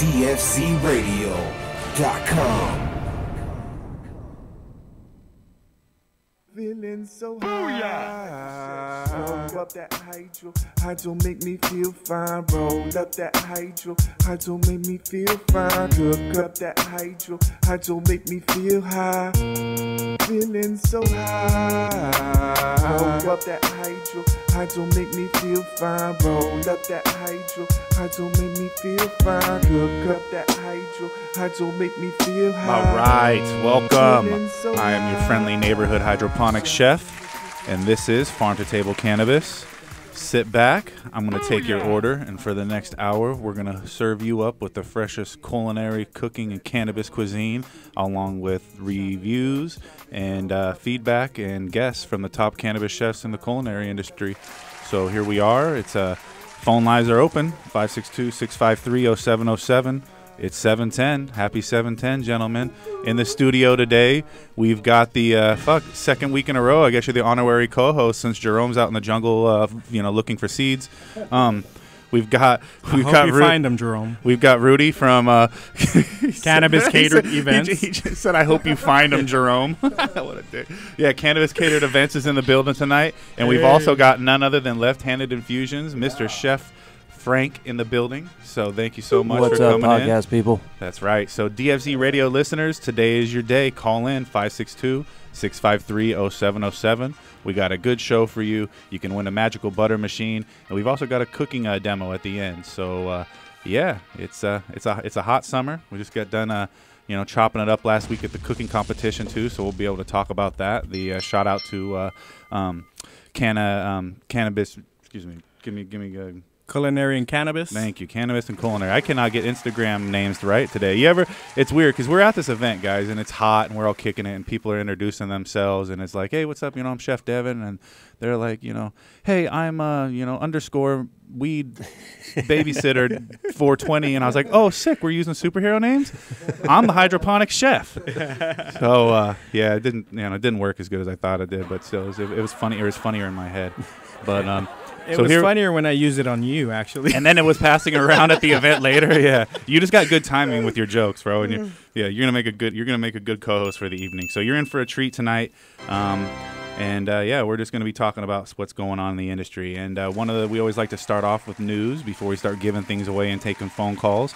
dfcradio.com. Feeling so high. Roll up that hydro make me feel fine. Roll up that hydro make me feel fine. Cook up that hydro make me feel high. Feeling so high. Roll up that hydro make me feel fine. Roll up that hydro make me feel fine. Cook up that hydro make me feel high. All right, welcome. I am your friendly neighborhood hydroponics chef, and this is Farm to Table Cannabis. Sit back. I'm going to take your order, and for the next hour, we're going to serve you up with the freshest culinary, cooking, and cannabis cuisine, along with reviews and feedback and guests from the top cannabis chefs in the culinary industry. So here we are. It's phone lines are open, 562-653-0707. It's 7:10. Happy 7:10, gentlemen. In the studio today, we've got the second week in a row. I guess you're the honorary co-host since Jerome's out in the jungle, looking for seeds. We've got find them, Jerome. We've got Rudy from Cannabis Catered Events. He just said, "I hope you find them, Jerome." What a dick. Yeah, Cannabis Catered Events is in the building tonight, and we've also got none other than Left-Handed Infusions, Mr. Chef Frank in the building. So thank you so much for coming What's up, podcast people? That's right. So DFZ radio listeners, today is your day. Call in 562-653-0707. We got a good show for you. You can win a magical butter machine, and we've also got a cooking demo at the end. So yeah, it's a hot summer. We just got done chopping it up last week at the cooking competition too, so we'll be able to talk about that. The shout out to Cannabis. Excuse me. Give me. Culinary and Cannabis. Thank you, Cannabis and Culinary. I cannot get Instagram names right today. It's weird because we're at this event, guys, and it's hot, and we're all kicking it, and people are introducing themselves, and it's like, hey, what's up? I'm Chef Devin, and they're like, hey, I'm underscore weed babysitter 420, and I was like, oh, sick, we're using superhero names. I'm the hydroponic chef. So yeah, it didn't work as good as I thought it did, but still, it was funny. It was funnier in my head, but It was funnier when I used it on you, actually. And then it was passing around at the event later. Yeah, you just got good timing with your jokes, bro. And you're gonna make a good co-host for the evening. So you're in for a treat tonight. We're just gonna be talking about what's going on in the industry. And we always like to start off with news before we start giving things away and taking phone calls.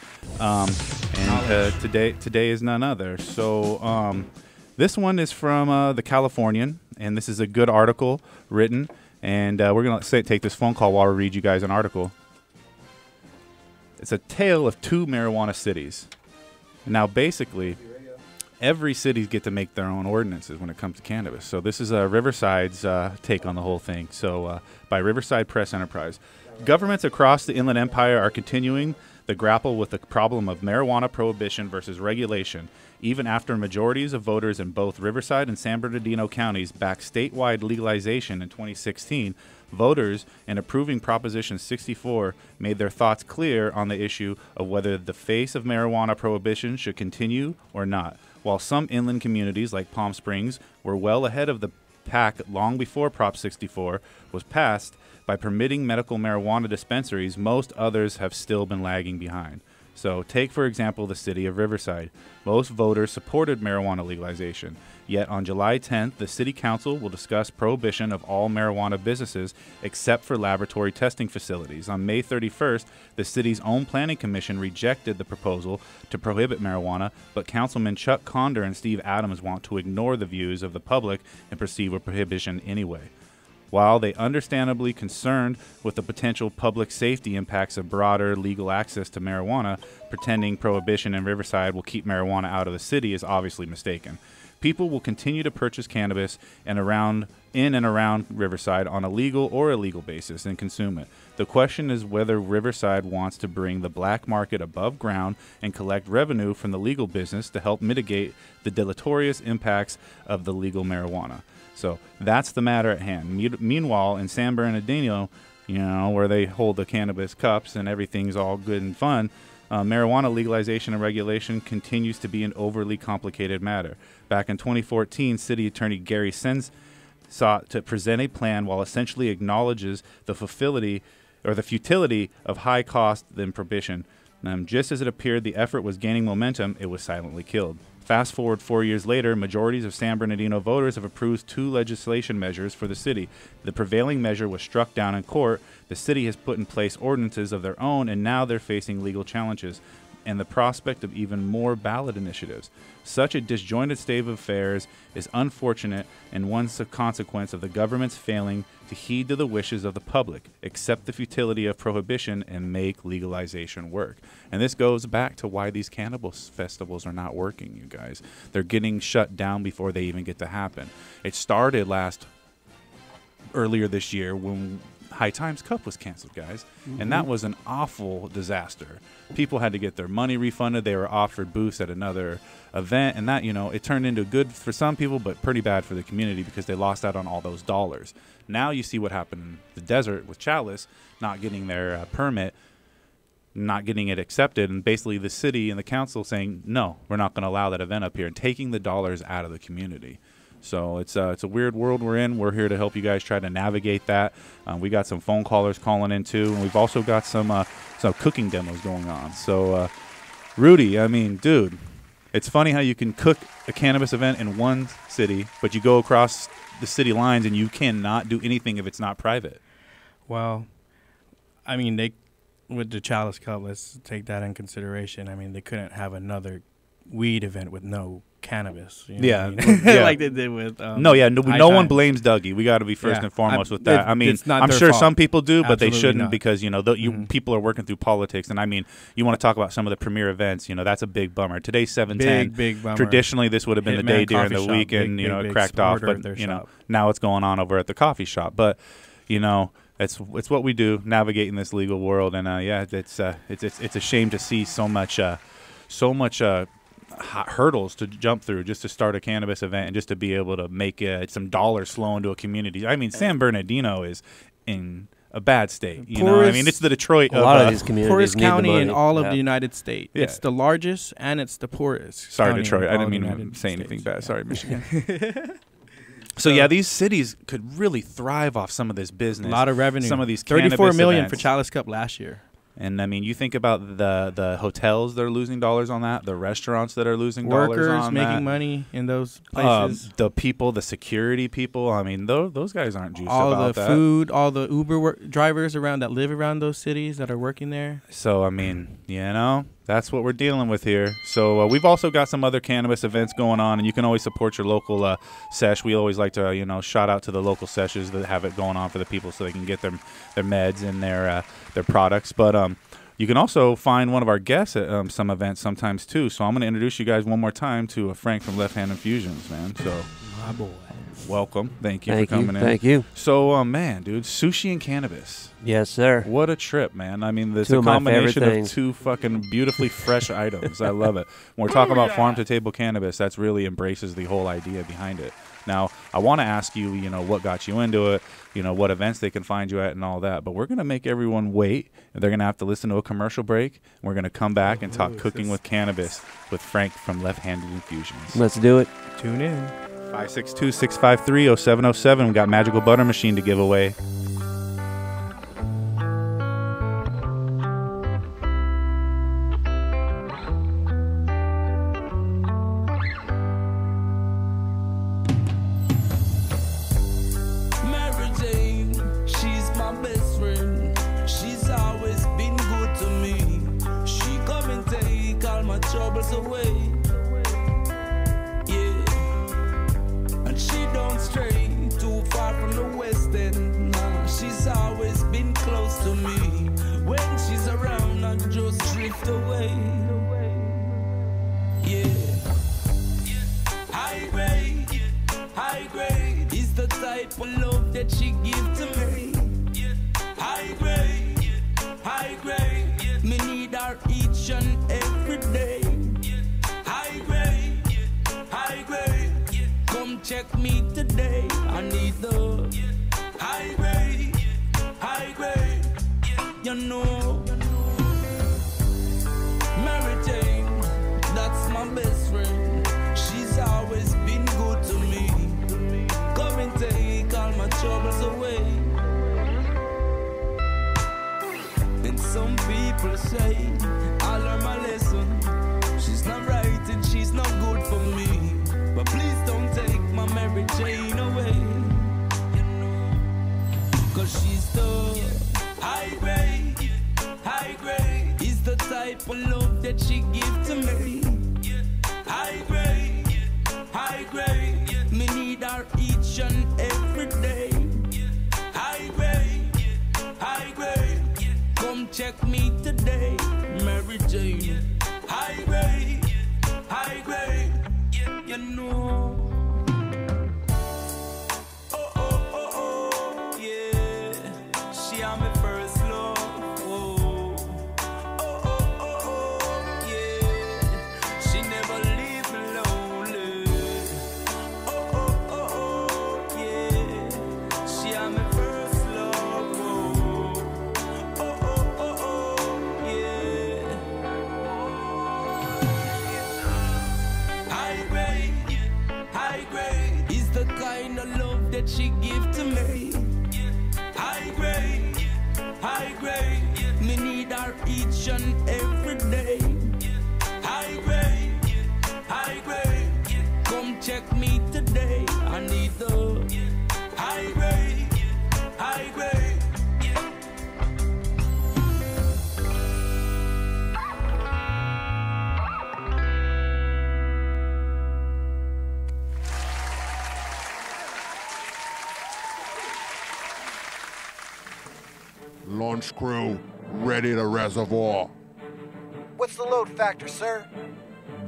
Today is none other. So this one is from the Californian, and this is a good article written. And we're going to take this phone call while we read you guys an article. It's a tale of two marijuana cities. Now, basically, every city get to make their own ordinances when it comes to cannabis. So this is Riverside's take on the whole thing. So by Riverside Press Enterprise. Governments across the Inland Empire are continuing to grapple with the problem of marijuana prohibition versus regulation, even after majorities of voters in both Riverside and San Bernardino counties backed statewide legalization in 2016. Voters, in approving Proposition 64, made their thoughts clear on the issue of whether the face of marijuana prohibition should continue or not. While some inland communities, like Palm Springs, were well ahead of the pack long before Prop 64 was passed, by permitting medical marijuana dispensaries, most others have still been lagging behind. So take, for example, the city of Riverside. Most voters supported marijuana legalization. Yet on July 10th, the city council will discuss prohibition of all marijuana businesses except for laboratory testing facilities. On May 31st, the city's own planning commission rejected the proposal to prohibit marijuana, but Councilman Chuck Conder and Steve Adams want to ignore the views of the public and proceed with prohibition anyway. While they understandably concerned with the potential public safety impacts of broader legal access to marijuana, pretending prohibition in Riverside will keep marijuana out of the city is obviously mistaken. People will continue to purchase cannabis in and around Riverside on a legal or illegal basis and consume it. The question is whether Riverside wants to bring the black market above ground and collect revenue from the legal business to help mitigate the deleterious impacts of the legal marijuana. So that's the matter at hand. Meanwhile, in San Bernardino, where they hold the cannabis cups and everything's all good and fun, marijuana legalization and regulation continues to be an overly complicated matter. Back in 2014, City Attorney Gary Sens sought to present a plan while essentially acknowledges the futility of high cost than prohibition. Just as it appeared the effort was gaining momentum, it was silently killed. Fast forward 4 years later, majorities of San Bernardino voters have approved 2 legislation measures for the city. The prevailing measure was struck down in court. The city has put in place ordinances of their own, and now they're facing legal challenges and the prospect of even more ballot initiatives. Such a disjointed state of affairs is unfortunate and one consequence of the government's failing to heed to the wishes of the public, accept the futility of prohibition, and make legalization work. And this goes back to why these cannabis festivals are not working, you guys. They're getting shut down before they even get to happen. It started earlier this year when High Times Cup was canceled, guys. And that was an awful disaster. People had to get their money refunded. They were offered booths at another event. And that, it turned into good for some people, but pretty bad for the community because they lost out on all those dollars. Now you see what happened in the desert with Chalice not getting their permit, not getting it accepted, and basically the city and the council saying, no, we're not going to allow that event up here, and taking the dollars out of the community. So it's a weird world we're in. We're here to help you guys try to navigate that. We got some phone callers calling in too, and we've also got some cooking demos going on. So, Rudy, I mean, dude, it's funny how you can cook a cannabis event in one city, but you go across the city lines and you cannot do anything if it's not private. Well, I mean, with the Chalice Cup, let's take that in consideration. I mean, they couldn't have another weed event with no cannabis. You know what I mean? Yeah. Like they did with no one blames Dougie. We got to be first and foremost with that. I mean, I'm sure fault. some people do, but Absolutely they shouldn't not. because people are working through politics. And I mean, you want to talk about some of the premier events. That's a big bummer. Today's 7/10. Big bummer. Traditionally, this would have been the day during the weekend. It cracked off, but now it's going on over at the coffee shop. But it's what we do, navigating this legal world. And it's a shame to see so much hurdles to jump through just to start a cannabis event and just to be able to make some dollars flow into a community. I mean, San Bernardino is in a bad state. I mean, it's the Detroit a lot of these communities poorest need the county in money. all of the United States. Yeah. It's the largest and it's the poorest. Sorry, county Detroit. in I all didn't the mean to United say anything States. bad. Yeah. Sorry, Michigan. So yeah, these cities could really thrive off some of this business. A lot of revenue. Some of these 34 million events. for Chalice Cup last year. And I mean, you think about the hotels that are losing dollars on that, the restaurants that are losing dollars on that. Workers making money in those places. The people, the security people. I mean, those guys aren't juiced all about the that. food, all the Uber drivers that live around those cities that are working there. So I mean, that's what we're dealing with here. So we've also got some other cannabis events going on, and you can always support your local sesh. We always like to, shout out to the local seshes that have it going on for the people so they can get their meds and their products. But you can also find one of our guests at some events sometimes too. So I'm going to introduce you guys one more time to Frank from Left Hand Infusions, man. So My boy. welcome. Thank you for coming in. Thank you. So, man, dude, sushi and cannabis. Yes, sir. What a trip, man. I mean, there's Two a of my combination favorite of things. two fucking beautifully fresh items. I love it. When we're talking about farm-to-table cannabis, that's really embraces the whole idea behind it. Now, I want to ask you, what got you into it, what events they can find you at and all that. But we're going to make everyone wait. They're going to have to listen to a commercial break. We're going to come back and talk cooking with cannabis with Frank from Left Handed Infusions. Let's do it. Tune in. 562-653-0707. We got Magical Butter Machine to give away. Mary Jane, she's my best friend. She's always been good to me. She come and take all my troubles away. Yeah, and she don't stray too far from the west end. Nah, she's always been close to me. When she's around, I just drift away. Yeah, high grade is the type of love that she give to me. High grade, me need her each and every day. High grade, come check me today. I need the high grade, Mary Jane, that's my best friend. She's always been good to me. Come and take all my troubles away. And some people say I type of love that she give to me. High grade, high grade. Me need her each and every day. High grade, high grade. Come check me today, Mary Jane. High grade, high grade. You know. Oh, oh, oh, oh, yeah. She am my first love. Oh, oh, oh, oh, oh, yeah. She never leave me lonely. Oh, oh, oh, oh, yeah. She am my first love. Oh, oh, oh, oh, oh, yeah. High grade, high grade is the kind of love that she give to me. High grade, high grade. Me need her each and every day. High grade, high grade. Come check me today. I need the high grade, high grade. Launch crew, ready to reservoir. What's the load factor, sir?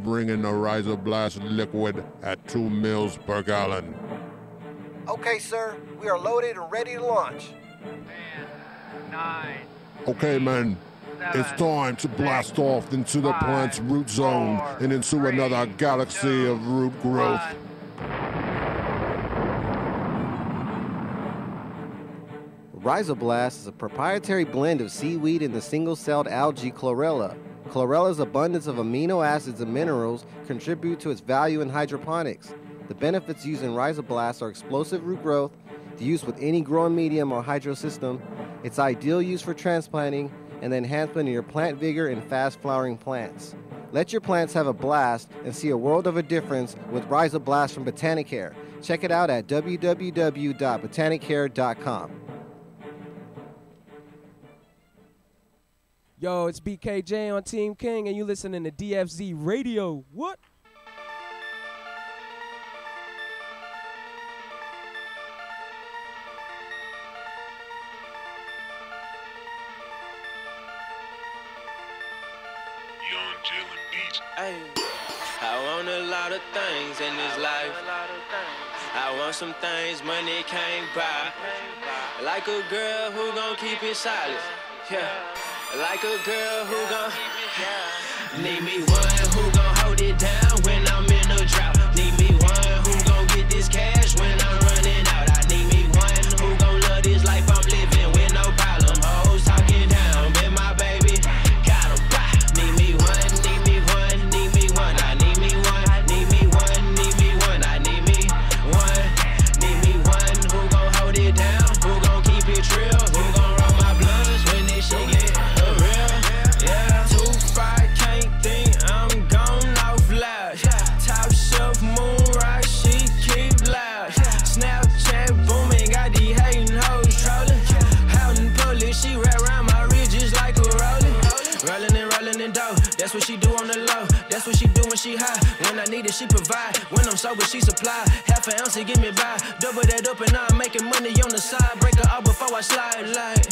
Bring in the Riser Blast liquid at 2 mils per gallon. Okay, sir. We are loaded and ready to launch. 10, 9, Okay, men, it's time to blast off into the plant's root zone and into another galaxy of root growth. 1. Rhizoblast is a proprietary blend of seaweed and the single-celled algae chlorella. Chlorella's abundance of amino acids and minerals contribute to its value in hydroponics. The benefits used in Rhizoblast are explosive root growth, the use with any growing medium or hydro system, its ideal use for transplanting, and the enhancement of your plant vigor in fast-flowering plants. Let your plants have a blast and see a world of a difference with Rhizoblast from Botanicare. Check it out at www.botanicare.com. Yo, it's BKJ on Team King, and you listening to DFZ Radio. What? Ay, I want a lot of things in this life. I want some things money can't buy. Like a girl who gon' keep it silent. Yeah. Like a girl who gon' need me one who gon' hold it down when I'm in a drought. Need me one who gon' get this cash when I'm running out. I need me one who gon' love this life I'm living with no problem. Hoes talking down, been my baby. Got 'em, bye. Need me one, need me one, need me one. I need me one, need me one, need me one. I need me one, need me one who gon' hold it down, who gon' keep it real, who gon' roll my blunts when this shit get real. Yeah, too fried, can't think, I'm gone off loud. Top shelf, moon rock, she keep loud. Snapchat booming, got the hating hoes trolling. Out in public, she wrap around my ridges like a rolling. Rolling and dough, that's what she do on the low. That's what she do when she high. When I need it, she provide. When I'm sober, she supply. Half an ounce to get me by. Double that up and now I'm making money on the side. Break her out before I slide like.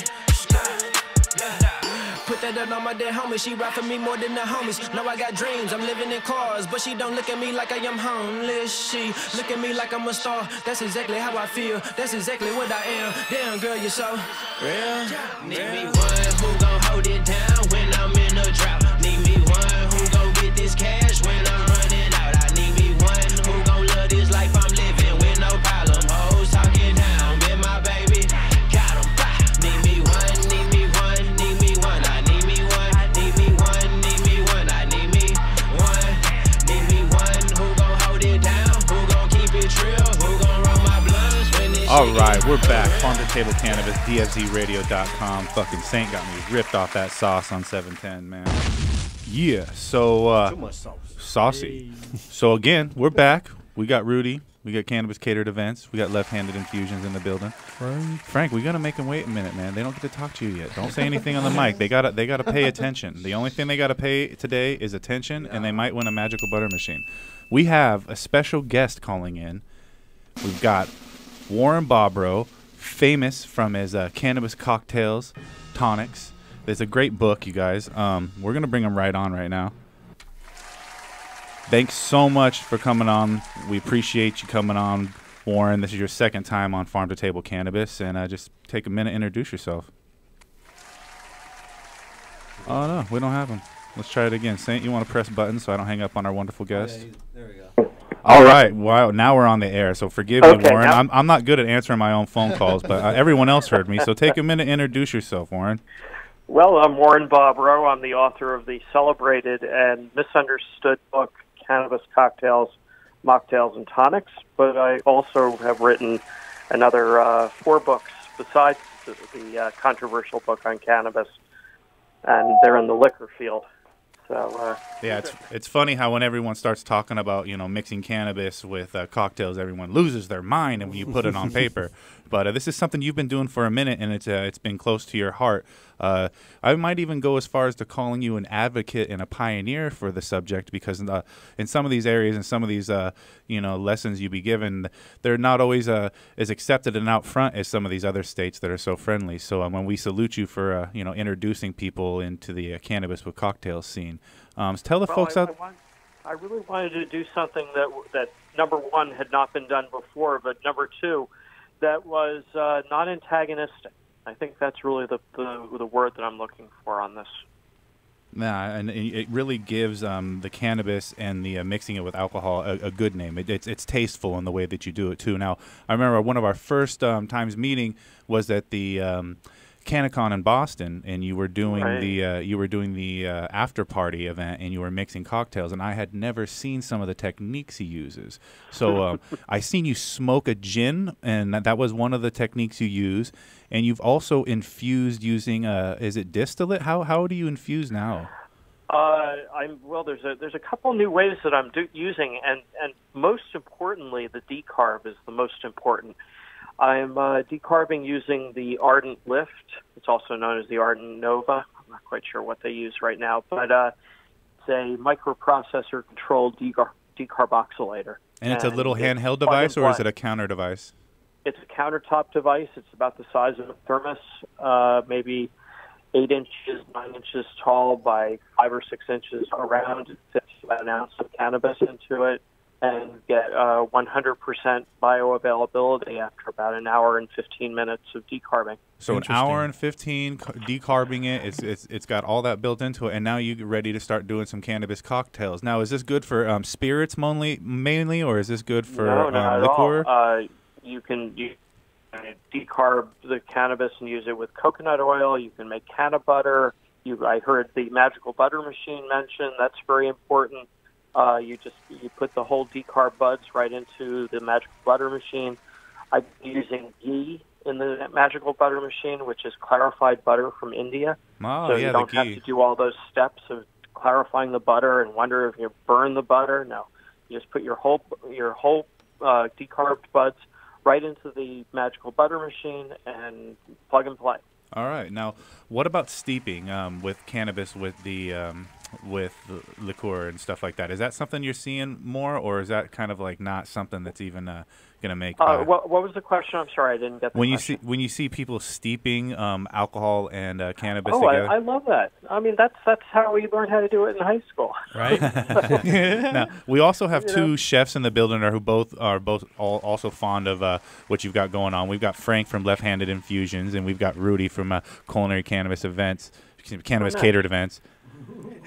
Put that up on my dead homie, she ride for me more than the homies. Know I got dreams, I'm living in cars, but she don't look at me like I am homeless. She look at me like I'm a star. That's exactly how I feel, that's exactly what I am. Damn girl, you're so real. Need me one who gon' hold it down when I'm in a drought. Need me one who gon' get this cash when I'm running out. I need me one who gon' love this life I'm living with no problem. Hoes talking down, been my baby. Got 'em, bye. Need me one, need me one, need me one. I need me one, need me one, need me one. I need me one, need me one who gon' hold it down, who gon' keep it real, who gon' roll my blunts when this All right, we're back. Farm to Table Cannabis, DFZRadio.com. Fucking Saint got me ripped off that sauce on 710, man. Yeah, so Too much sauce. saucy. So again, we're back. We got Rudy. We got Cannabis catered events. We got left-handed infusions in the building. Frank, we gotta make them wait a minute, man. They don't get to talk to you yet. Don't say anything on the mic. They gotta pay attention. The only thing they gotta pay today is attention, and they might win a magical butter machine. We have a special guest calling in. We've got Warren Bobrow, famous from his cannabis cocktails, tonics. There's a great book, you guys. We're gonna bring him right on right now. Thanks so much for coming on. We appreciate you coming on, Warren. This is your second time on Farm to Table Cannabis, and just take a minute, introduce yourself. Oh no, we don't have him. Let's try it again. Saint, you want to press buttons so I don't hang up on our wonderful guest? Yeah, there we go. All right. Wow. Now we're on the air, so forgive me, Warren. I'm not good at answering my own phone calls, but everyone else heard me. So take a minute, introduce yourself, Warren. Well, I'm Warren Bobrow. I'm the author of the celebrated and misunderstood book, Cannabis Cocktails, Mocktails, and Tonics. But I also have written another 4 books besides the controversial book on cannabis, and they're in the liquor field. So yeah, it's funny how when everyone starts talking about mixing cannabis with cocktails, everyone loses their mind, and when you put it on paper. But this is something you've been doing for a minute, and it's been close to your heart. I might even go as far as to calling you an advocate and a pioneer for the subject, because in some of these areas and some of these lessons you be given, they're not always as accepted and out front as some of these other states that are so friendly. So when we salute you for introducing people into the cannabis with cocktails scene, tell the folks out. I really wanted to do something that number one had not been done before, but number two, that was not antagonistic. I think that's really the word that I'm looking for on this. Nah, and it really gives the cannabis and the mixing it with alcohol a good name. It's tasteful in the way that you do it too. Now, I remember one of our first times meeting was at the Canacon in Boston, and you were doing the after party event, and you were mixing cocktails, and I had never seen some of the techniques he uses. So I seen you smoke a gin, and that was one of the techniques you use. And you've also infused using is it distillate? How do you infuse now? There's a couple new ways that I'm using, and most importantly, the decarb is the most important. I'm decarbing using the Ardent Lift. It's also known as the Ardent Nova. I'm not quite sure what they use right now, but it's a microprocessor-controlled decarboxylator. And it's a little handheld device, or is it a counter device? It's a countertop device. It's about the size of a thermos, maybe 8 inches, 9 inches tall by 5 or 6 inches around. It fits about an ounce of cannabis into it, and get 100% bioavailability after about an hour and 15 minutes of decarbing. So an hour and 15 decarbing it. It's got all that built into it, and now you're ready to start doing some cannabis cocktails. Now, is this good for spirits mainly, or is this good for liqueur? You can decarb the cannabis and use it with coconut oil. You can make canna butter. I heard the magical butter machine mentioned. That's very important. You put the whole decarb buds right into the magical butter machine. I'm using ghee in the magical butter machine, which is clarified butter from India. Oh, so yeah, you don't have to do all those steps of clarifying the butter and wonder if you burn the butter. No, you just put your whole decarbed buds right into the magical butter machine and plug and play. All right. Now, what about steeping with cannabis with the liqueur and stuff like that? Is that something you're seeing more, or is that kind of like not something that's even going to make? What was the question? I'm sorry, I didn't get the question. When you see people steeping alcohol and cannabis together. I love that. I mean, that's how we learned how to do it in high school. Right. Now, we also have two chefs in the building who are also fond of what you've got going on. We've got Frank from Left-Handed Infusions, and we've got Rudy from Culinary Cannabis Events, Cannabis Catered Events.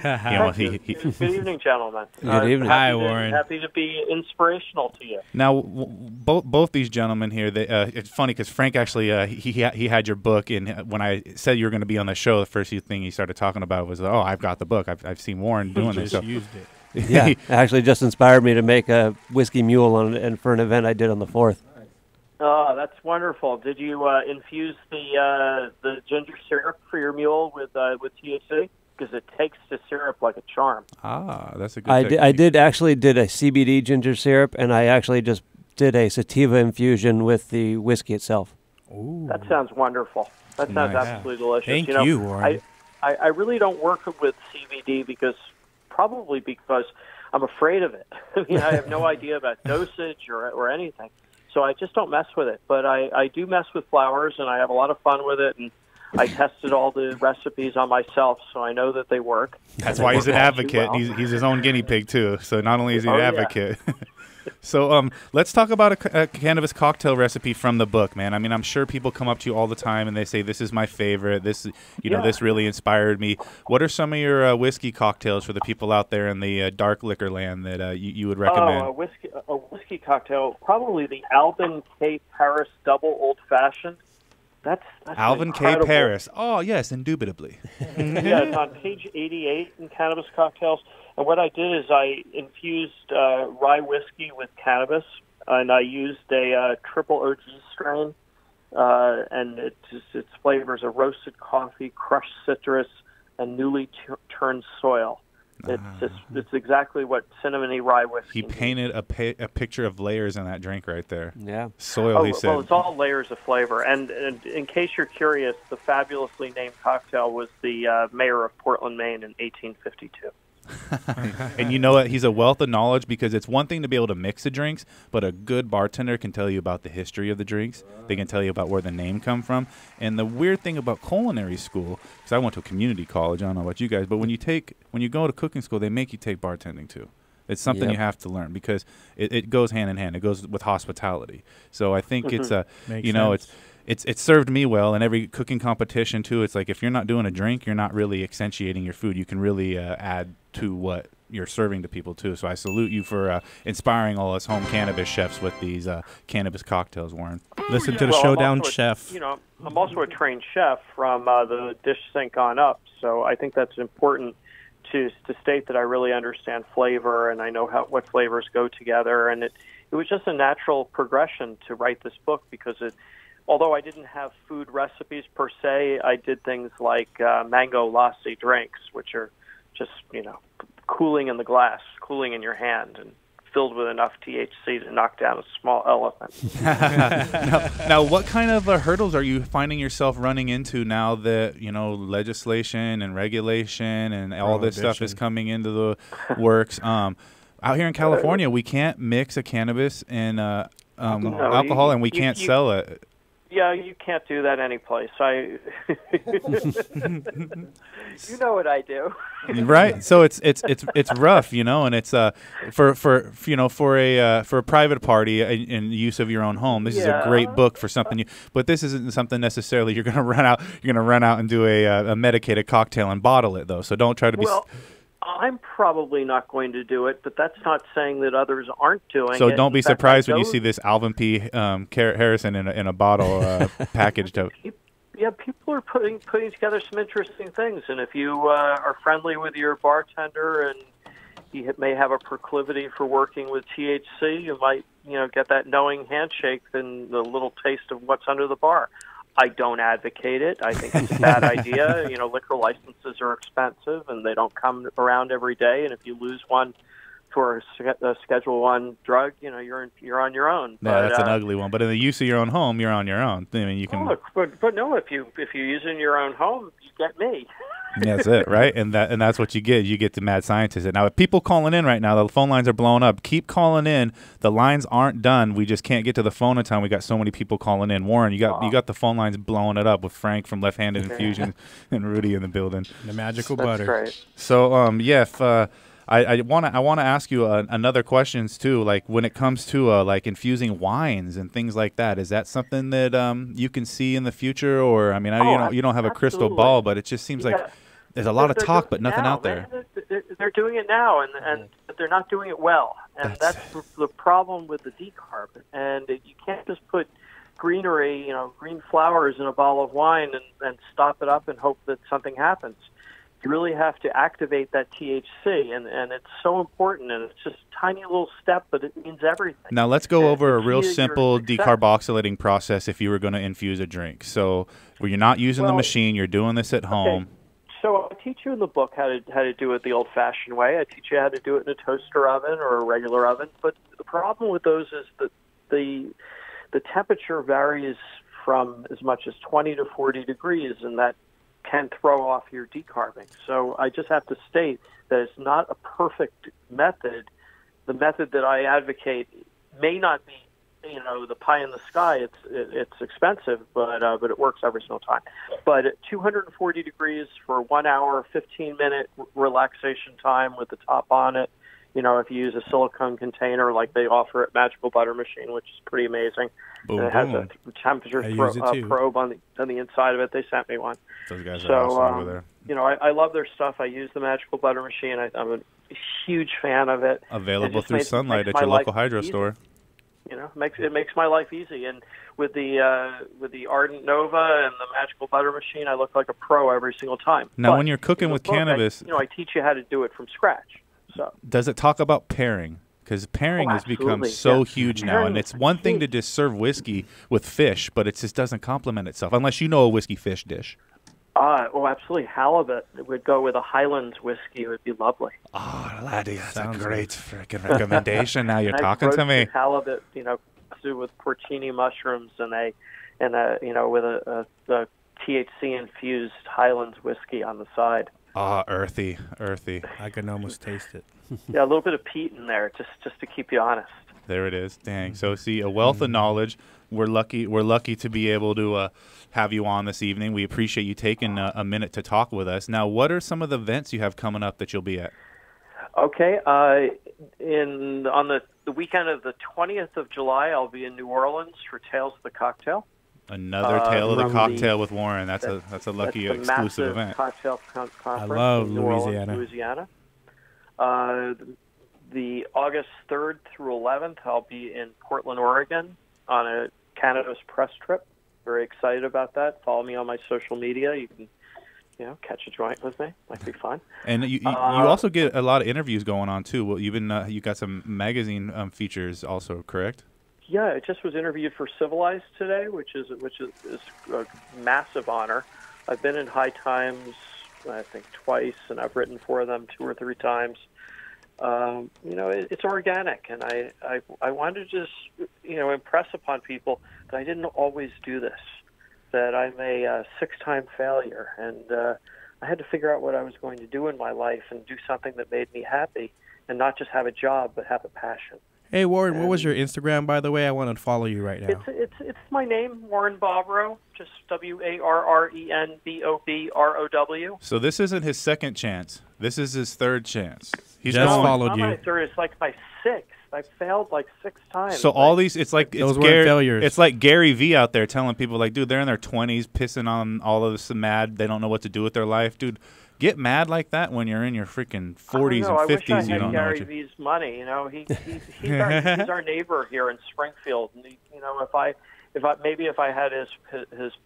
Good evening, gentlemen. Good evening. Hi, Warren. Happy to be inspirational to you. Now, both these gentlemen here, it's funny because Frank actually he had your book, and when I said you were going to be on the show, the first thing he started talking about was, "Oh, I've got the book. I've seen Warren doing this." So used it. Yeah, it actually just inspired me to make a whiskey mule and for an event I did on the 4th. Oh, that's wonderful. Did you infuse the ginger syrup for your mule with THC? Because it takes the syrup like a charm. Ah, that's a good technique. I did a CBD ginger syrup, and I actually just did a sativa infusion with the whiskey itself. Ooh. That sounds wonderful. That sounds Nice. absolutely delicious. Thank you, you, Warren. I really don't work with CBD because I'm afraid of it. I mean, I have no idea about dosage or anything. So I just don't mess with it. But I do mess with flowers, and I have a lot of fun with it. And I tested all the recipes on myself, so I know that they work. That's why he's an advocate. Well. He's his own guinea pig, too. So not only is he an Oh, yeah. advocate. So let's talk about a cannabis cocktail recipe from the book, man. I mean, I'm sure people come up to you all the time and they say, this is my favorite. This, know, this really inspired me. What are some of your whiskey cocktails for the people out there in the dark liquor land that you would recommend? Oh, a whiskey cocktail, probably the Alvin K. Paris Double Old Fashioned. That's Alvin K. incredible. Paris. Oh, yes, indubitably. Yeah, it's on page 88 in Cannabis Cocktails. And what I did is I infused rye whiskey with cannabis, and I used a triple OG strain, and its flavors are roasted coffee, crushed citrus, and newly turned soil. It's exactly what cinnamony rye whiskey. He painted a picture of layers in that drink right there. Yeah. Soil, he said. Well, it's all layers of flavor. And in case you're curious, the fabulously named cocktail was the mayor of Portland, Maine in 1852. And you know what? He's a wealth of knowledge, because it's one thing to be able to mix the drinks, but a good bartender can tell you about the history of the drinks. They can tell you about where the name come from. And the weird thing about culinary school, because I went to a community college, I don't know about you guys, but when you go to cooking school, they make you take bartending too. It's something you have to learn, because it goes hand in hand. It goes with hospitality. So I think it's it's served me well in every cooking competition too. It's like, if you're not doing a drink, you're not really accentuating your food. You can really add to what you're serving to people too. So I salute you for inspiring all us home cannabis chefs with these cannabis cocktails, Warren. Listen to the Showdown Chef. I'm also a trained chef from the dish sink on up, so I think that's important to state that I really understand flavor and I know what flavors go together. And it was just a natural progression to write this book, because although I didn't have food recipes per se, I did things like mango lassi drinks, which are just, cooling in the glass, cooling in your hand, and filled with enough THC to knock down a small elephant. Now, what kind of hurdles are you finding yourself running into now that, legislation and regulation and all this stuff is coming into the works? Out here in California, we can't mix a cannabis and alcohol, and we can't sell it. Yeah, you can't do that anyplace. You know what I do, right? So it's rough, and it's for a private party in use of your own home. This is a great book for something. But this isn't something necessarily you're going to run out. You're going to run out and do a medicated cocktail and bottle it, though. So don't try to be. Well, I'm probably not going to do it, but that's not saying that others aren't doing it. So don't be surprised when you see this Alvin P. Harrison in a bottle packaged up. Yeah, people are putting together some interesting things, and if you are friendly with your bartender and he may have a proclivity for working with THC, you might get that knowing handshake and the little taste of what's under the bar. I don't advocate it. I think it's a bad idea. Liquor licenses are expensive, and they don't come around every day. And if you lose one for a Schedule I drug, you're on your own. Yeah, that's an ugly one. But in the use of your own home, you're on your own. I mean, you can. But no, if you use it in your own home, you get me. That's it, right? And that's what you get. You get the mad scientist. Now, if people calling in right now, the phone lines are blowing up. Keep calling in. The lines aren't done. We just can't get to the phone in time. We got so many people calling in. Warren, you got the phone lines blowing it up with Frank from Left Handed Infusions and Rudy in the building. The magical butter. Great. So, if I want to ask you another questions too. Like when it comes to like infusing wines and things like that, is that something that you can see in the future? Or I mean, you don't have a crystal ball, but it just seems like there's a lot of talk, but nothing out there. They're doing it now, and they're not doing it well, and that's the problem with the decarb. And you can't just put greenery, green flowers in a bottle of wine and stop it up and hope that something happens. You really have to activate that THC, and it's so important, and it's just a tiny little step, but it means everything. Now, let's go over a real simple decarboxylating process if you were going to infuse a drink. So where you're not using the machine, you're doing this at home. So I teach you in the book how to do it the old-fashioned way. I teach you how to do it in a toaster oven or a regular oven, but the problem with those is that the temperature varies from as much as 20 to 40 degrees, and that can throw off your decarbing. So I just have to state that it's not a perfect method. The method that I advocate may not be, the pie in the sky. It's expensive, but it works every single time. But at 240 degrees for 1 hour, 15-minute relaxation time with the top on it. If you use a silicone container like they offer at Magical Butter Machine, which is pretty amazing. Boom, and it has a temperature probe on the inside of it. They sent me one. Those guys are awesome over there. I love their stuff. I use the Magical Butter Machine. I'm a huge fan of it. Available through Sunlight at your local hydro store. It makes my life easy. And with the Ardent Nova and the Magical Butter Machine, I look like a pro every single time. Now, when you're cooking with cannabis, I teach you how to do it from scratch. So does it talk about pairing? Because pairing has become so huge now, and it's one thing to just serve whiskey with fish, but it just doesn't complement itself unless you know a whiskey-fish dish. Absolutely. Halibut would go with a Highlands whiskey. It would be lovely. Oh, laddie, that's a great freaking recommendation. Now you're talking to me. Halibut, with porcini mushrooms and with a THC-infused Highlands whiskey on the side. Earthy. I can almost taste it. Yeah, a little bit of peat in there, just to keep you honest. There it is. Dang. So see, a wealth of knowledge. We're lucky to be able to have you on this evening. We appreciate you taking a minute to talk with us. Now, what are some of the events you have coming up that you'll be at? Okay. On the weekend of the 20th of July, I'll be in New Orleans for Tales of the Cocktail. Another Tale of the Cocktail with Warren. That's a lucky exclusive event. Cocktail conference. I love in New Orleans, Louisiana. The August 3rd through 11th, I'll be in Portland, Oregon on a Cannabis press trip. Very excited about that. Follow me on my social media. You can, catch a joint with me. Might be fun. And you also get a lot of interviews going on too. Well, you got some magazine features also, correct? Yeah, I just was interviewed for Civilized today, which is a massive honor. I've been in High Times, I think, twice, and I've written for them 2 or 3 times. It's organic, and I wanted to just, impress upon people that I didn't always do this, that I'm a 6-time failure, and I had to figure out what I was going to do in my life and do something that made me happy, and not just have a job, but have a passion. Hey, Warren, what was your Instagram, by the way? I want to follow you right now. It's my name, Warren Bobrow, just WARRENBOBROW. So this isn't his second chance. This is his third chance. He's just followed you. My third, it's like my 6th. I failed like 6 times. So all these, it's failures. It's like Gary V out there telling people, like, dude, they're in their 20s, pissing on all of this, mad. They don't know what to do with their life, dude. Get mad like that when you're in your freaking 40s and 50s. I wish I you don't had Gary know V's money. He's our neighbor here in Springfield. And if I had his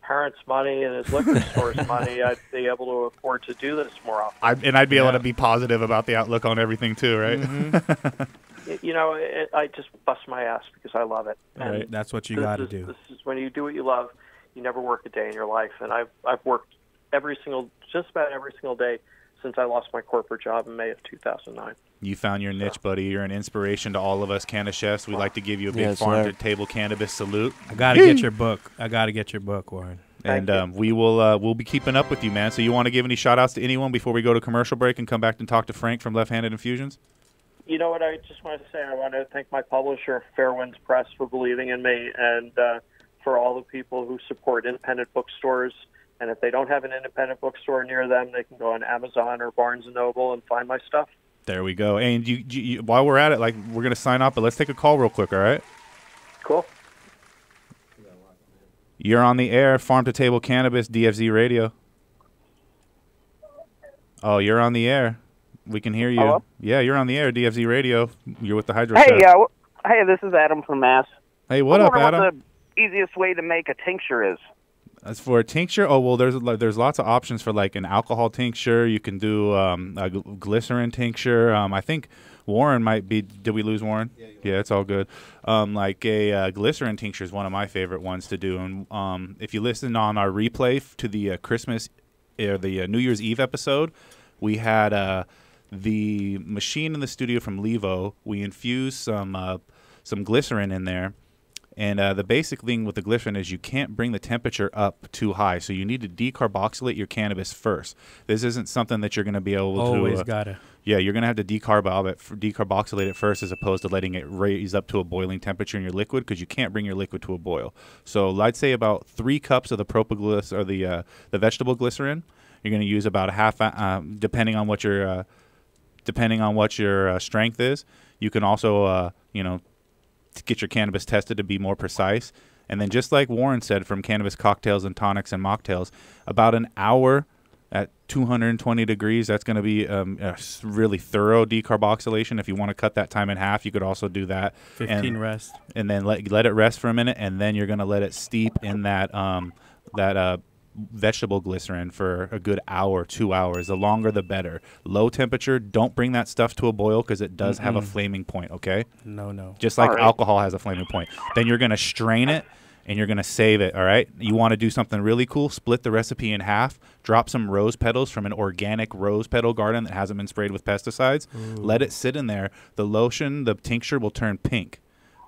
parents' money and his liquor store's money, I'd be able to afford to do this more often. I'd be able to be positive about the outlook on everything too, right? Mm-hmm. I just bust my ass because I love it. Right, that's what you got to do. This is when you do what you love, you never work a day in your life. And I've worked just about every single day since I lost my corporate job in May of 2009. You found your niche, buddy. You're an inspiration to all of us Canna chefs. We'd like to give you a big farm-to-table cannabis salute. I got to get your book. Warren. And we'll be keeping up with you, man. So you want to give any shout-outs to anyone before we go to commercial break and come back and talk to Frank from Left-Handed Infusions? You know what I just want to say? I want to thank my publisher, Fairwinds Press, for believing in me, and for all the people who support independent bookstores. And if they don't have an independent bookstore near them, they can go on Amazon or Barnes & Noble and find my stuff. There we go. And you, while we're at it, like, we're going to sign off, but let's take a call real quick, all right? Cool. You're on the air, Farm to Table Cannabis, DFZ Radio. Oh, you're on the air. We can hear you. Hello? Yeah, you're on the air, DFZ Radio. You're with the Hydro Hey, Chef. hey, this is Adam from Mass. Hey, what up, Adam? What the easiest way to make a tincture is? As for a tincture, there's lots of options for like an alcohol tincture. You can do a glycerin tincture. I think Warren might be. Did we lose Warren? Yeah, it's all good. Like a glycerin tincture is one of my favorite ones to do. And if you listen on our replay to the Christmas or the New Year's Eve episode, we had the machine in the studio from Levo. We infused some glycerin in there. And the basic thing with the glycerin is you can't bring the temperature up too high, so you need to decarboxylate your cannabis first. This isn't something that you're going to be able to. Always gotta. Yeah, you're going to have to decarboxylate it first, as opposed to letting it raise up to a boiling temperature in your liquid, because you can't bring your liquid to a boil. So I'd say about 3 cups of the propoglyc or the vegetable glycerin. You're going to use about a half, depending on what your strength is. You can also to get your cannabis tested to be more precise. And then just like Warren said, from Cannabis Cocktails and Tonics and Mocktails, about an hour at 220 degrees, that's going to be a really thorough decarboxylation. If you want to cut that time in half, you could also do that. 15 rest. And then let it rest for a minute, and then you're going to let it steep in that vegetable glycerin for a good hour, 2 hours. The longer the better. Low temperature, don't bring that stuff to a boil, because it does have a flaming point, okay? No. Just like alcohol has a flaming point. Then you're going to strain it, and you're going to save it, all right? You want to do something really cool, split the recipe in half, drop some rose petals from an organic rose petal garden that hasn't been sprayed with pesticides. Let it sit in there. The lotion, the tincture will turn pink.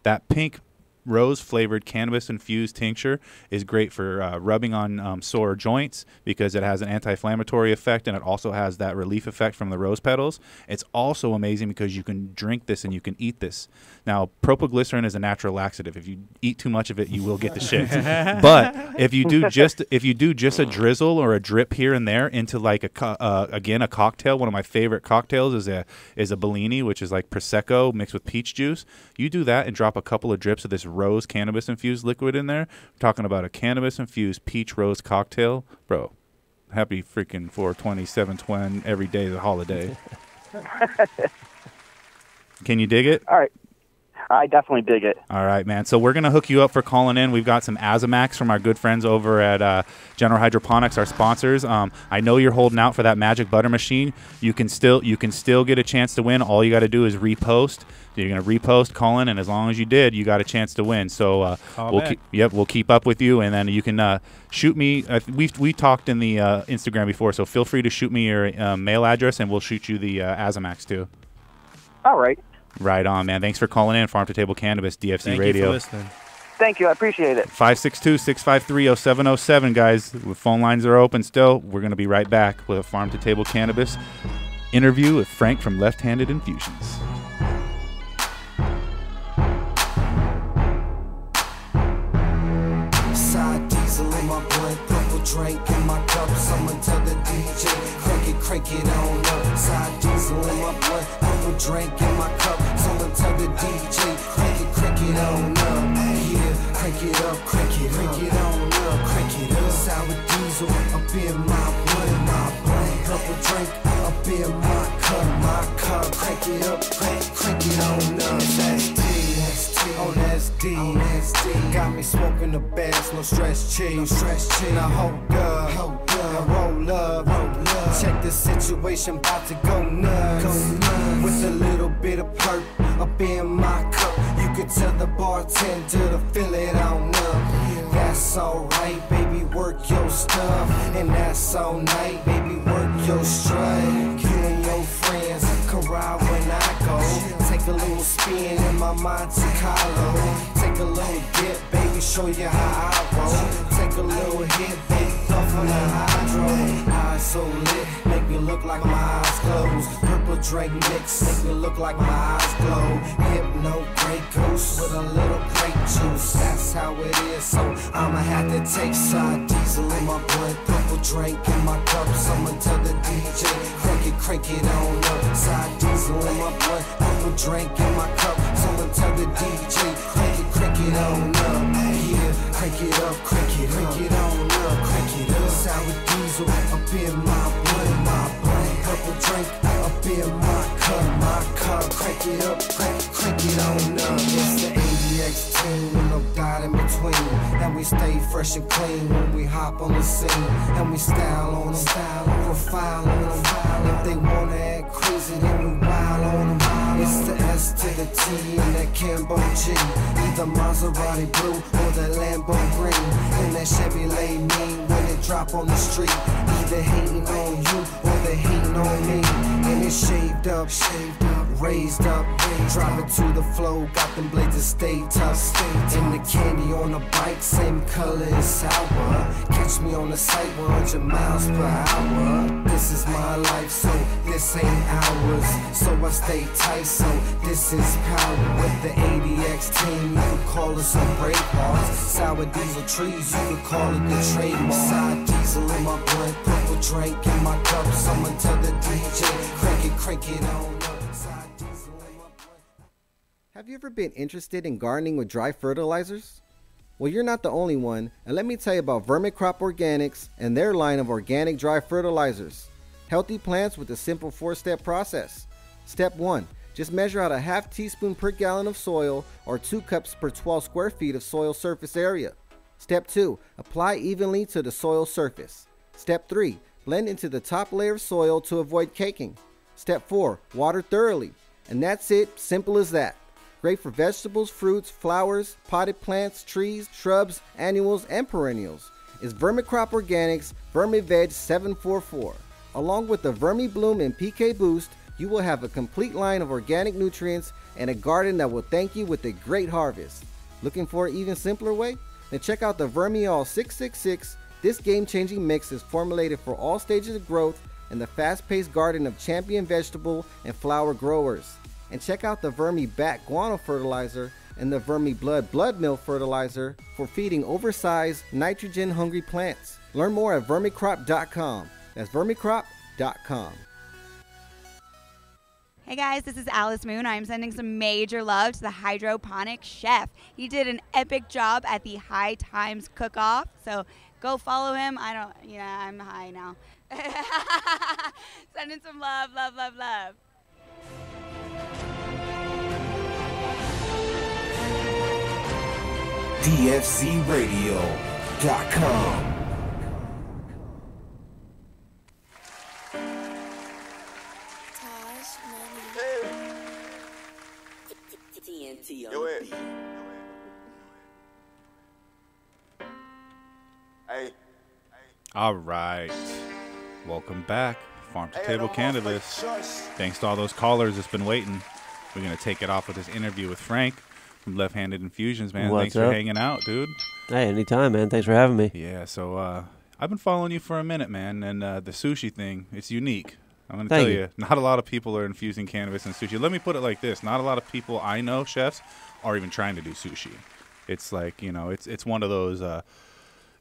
That pink rose-flavored cannabis-infused tincture is great for rubbing on sore joints, because it has an anti-inflammatory effect, and it also has that relief effect from the rose petals. It's also amazing because you can drink this and you can eat this. Now, propoglycerin is a natural laxative. If you eat too much of it, you will get the shits. But if you do just a drizzle or a drip here and there into like a cocktail. One of my favorite cocktails is a Bellini, which is like Prosecco mixed with peach juice. You do that and drop a couple of drips of this rose cannabis infused liquid in there. We're talking about a cannabis infused peach rose cocktail, bro. Happy freaking 420, 720 every day of the holiday. Can you dig it? All right. I definitely dig it. All right, man. So we're going to hook you up for calling in. We've got some Azamax from our good friends over at General Hydroponics, our sponsors. I know you're holding out for that magic butter machine. You can still get a chance to win. All you got to do is repost. You're going to repost, call in, and as long as you did, you got a chance to win. So we'll keep up with you, and then you can shoot me. We talked in the Instagram before, so feel free to shoot me your mail address, and we'll shoot you the Azamax too. All right. Right on, man. Thanks for calling in, Farm to Table Cannabis, DFC Thank Radio. you for listening. Thank you. I appreciate it. 562-653-0707, guys. The phone lines are open still. We're going to be right back with a Farm to Table Cannabis interview with Frank from Left Handed Infusions. Side diesel in my blunt, purple drink in my cup. Someone tell the DJ, crank it on up. Side diesel in my blunt, purple drink in my cup. Someone tell the DJ, crank it on up. Yeah, crank it up, crank it on up, crank it up. Sour diesel up in my blunt, purple drink up in my cup, crank it up, crank it on up. That's D. Got me smoking the bass, no stress cheese. Now hold up, now roll up. Check the situation, about to go nuts. With a little bit of perk up in my cup. You can tell the bartender to fill it on up. That's alright, baby, work your stuff. And that's all night, baby, work your strut. You and your friends can ride when I go. Take a little spin in my Monte Carlo. Take a little dip, baby, show you how I roll. Take a little hit, baby, puff on the hydro. Eyes so lit, make me look like my eyes closed. Purple drink mix, make me look like my eyes glow. Hypno, Grey Goose with a little grape juice. That's how it is, so I'ma have to take side diesel in my blunt. Purple drink in my cup, someone tell the DJ, crank it on up. Side diesel in my blunt, purple drink in my cup. Someone tell the DJ, crank it on up. Yeah, crank it up, crank it on up, crank it up. Sour diesel up in my blunt, purple drink up in my cup, crank it up, crank it on up. It's the ADX team, no doubt in between. And we stay fresh and clean when we hop on the scene. And we style on them, profile on them. If they wanna act crazy, then we wild on them. It's the S to the T and that Cambo G. Either Maserati blue or the Lambo green. And that Chevrolet mean when it drop on the street. Either hating on you or they hating on me. And it's shaved up, raised up. Drop it to the flow, got them blades to stay tough. And the candy on the bike, same color as sour. Catch me on the site, 100 miles per hour. This is my life, so this ain't ours. So I stay tight, so this is power. With the ADX team, you could call us some brave hearts. Sour diesel trees, you could call it the trademark. Side diesel in my blood, purple drink in my cup. Someone tell the DJ, crank it on up. Side diesel in my blood. Have you ever been interested in gardening with dry fertilizers? Well, you're not the only one, and let me tell you about Vermicrop Organics and their line of organic dry fertilizers. Healthy plants with a simple 4-step process. Step 1. Just measure out a half teaspoon per gallon of soil or 2 cups per 12 square feet of soil surface area. Step 2. Apply evenly to the soil surface. Step 3. Blend into the top layer of soil to avoid caking. Step 4. Water thoroughly. And that's it, simple as that. Great for vegetables, fruits, flowers, potted plants, trees, shrubs, annuals, and perennials. It's Vermicrop Organics VermiVeg 744. Along with the VermiBloom and PK Boost, you will have a complete line of organic nutrients and a garden that will thank you with a great harvest. Looking for an even simpler way? Then check out the Vermiall 666. This game-changing mix is formulated for all stages of growth in the fast-paced garden of champion vegetable and flower growers. And check out the VermiBat Guano Fertilizer and the VermiBlood Blood Meal Fertilizer for feeding oversized, nitrogen-hungry plants. Learn more at vermicrop.com. That's vermicrop.com. Hey guys, this is Alice Moon. I'm sending some major love to the hydroponic chef. He did an epic job at the High Times Cook-Off, so go follow him. I'm high now. Sending some love, love, love, love. DFCRadio.com. Hey. All right. Welcome back. Farm to Table Cannabis. Thanks to all those callers that's been waiting. We're going to take it off with this interview with Frank from Left Handed Infusions, man. Thanks for hanging out, dude. Hey, anytime, man. Thanks for having me. Yeah, so I've been following you for a minute, man, and the sushi thing, it's unique. I'm going to tell you, not a lot of people are infusing cannabis in sushi. Let me put it like this. Not a lot of people I know, chefs, are even trying to do sushi. It's like, it's one of those,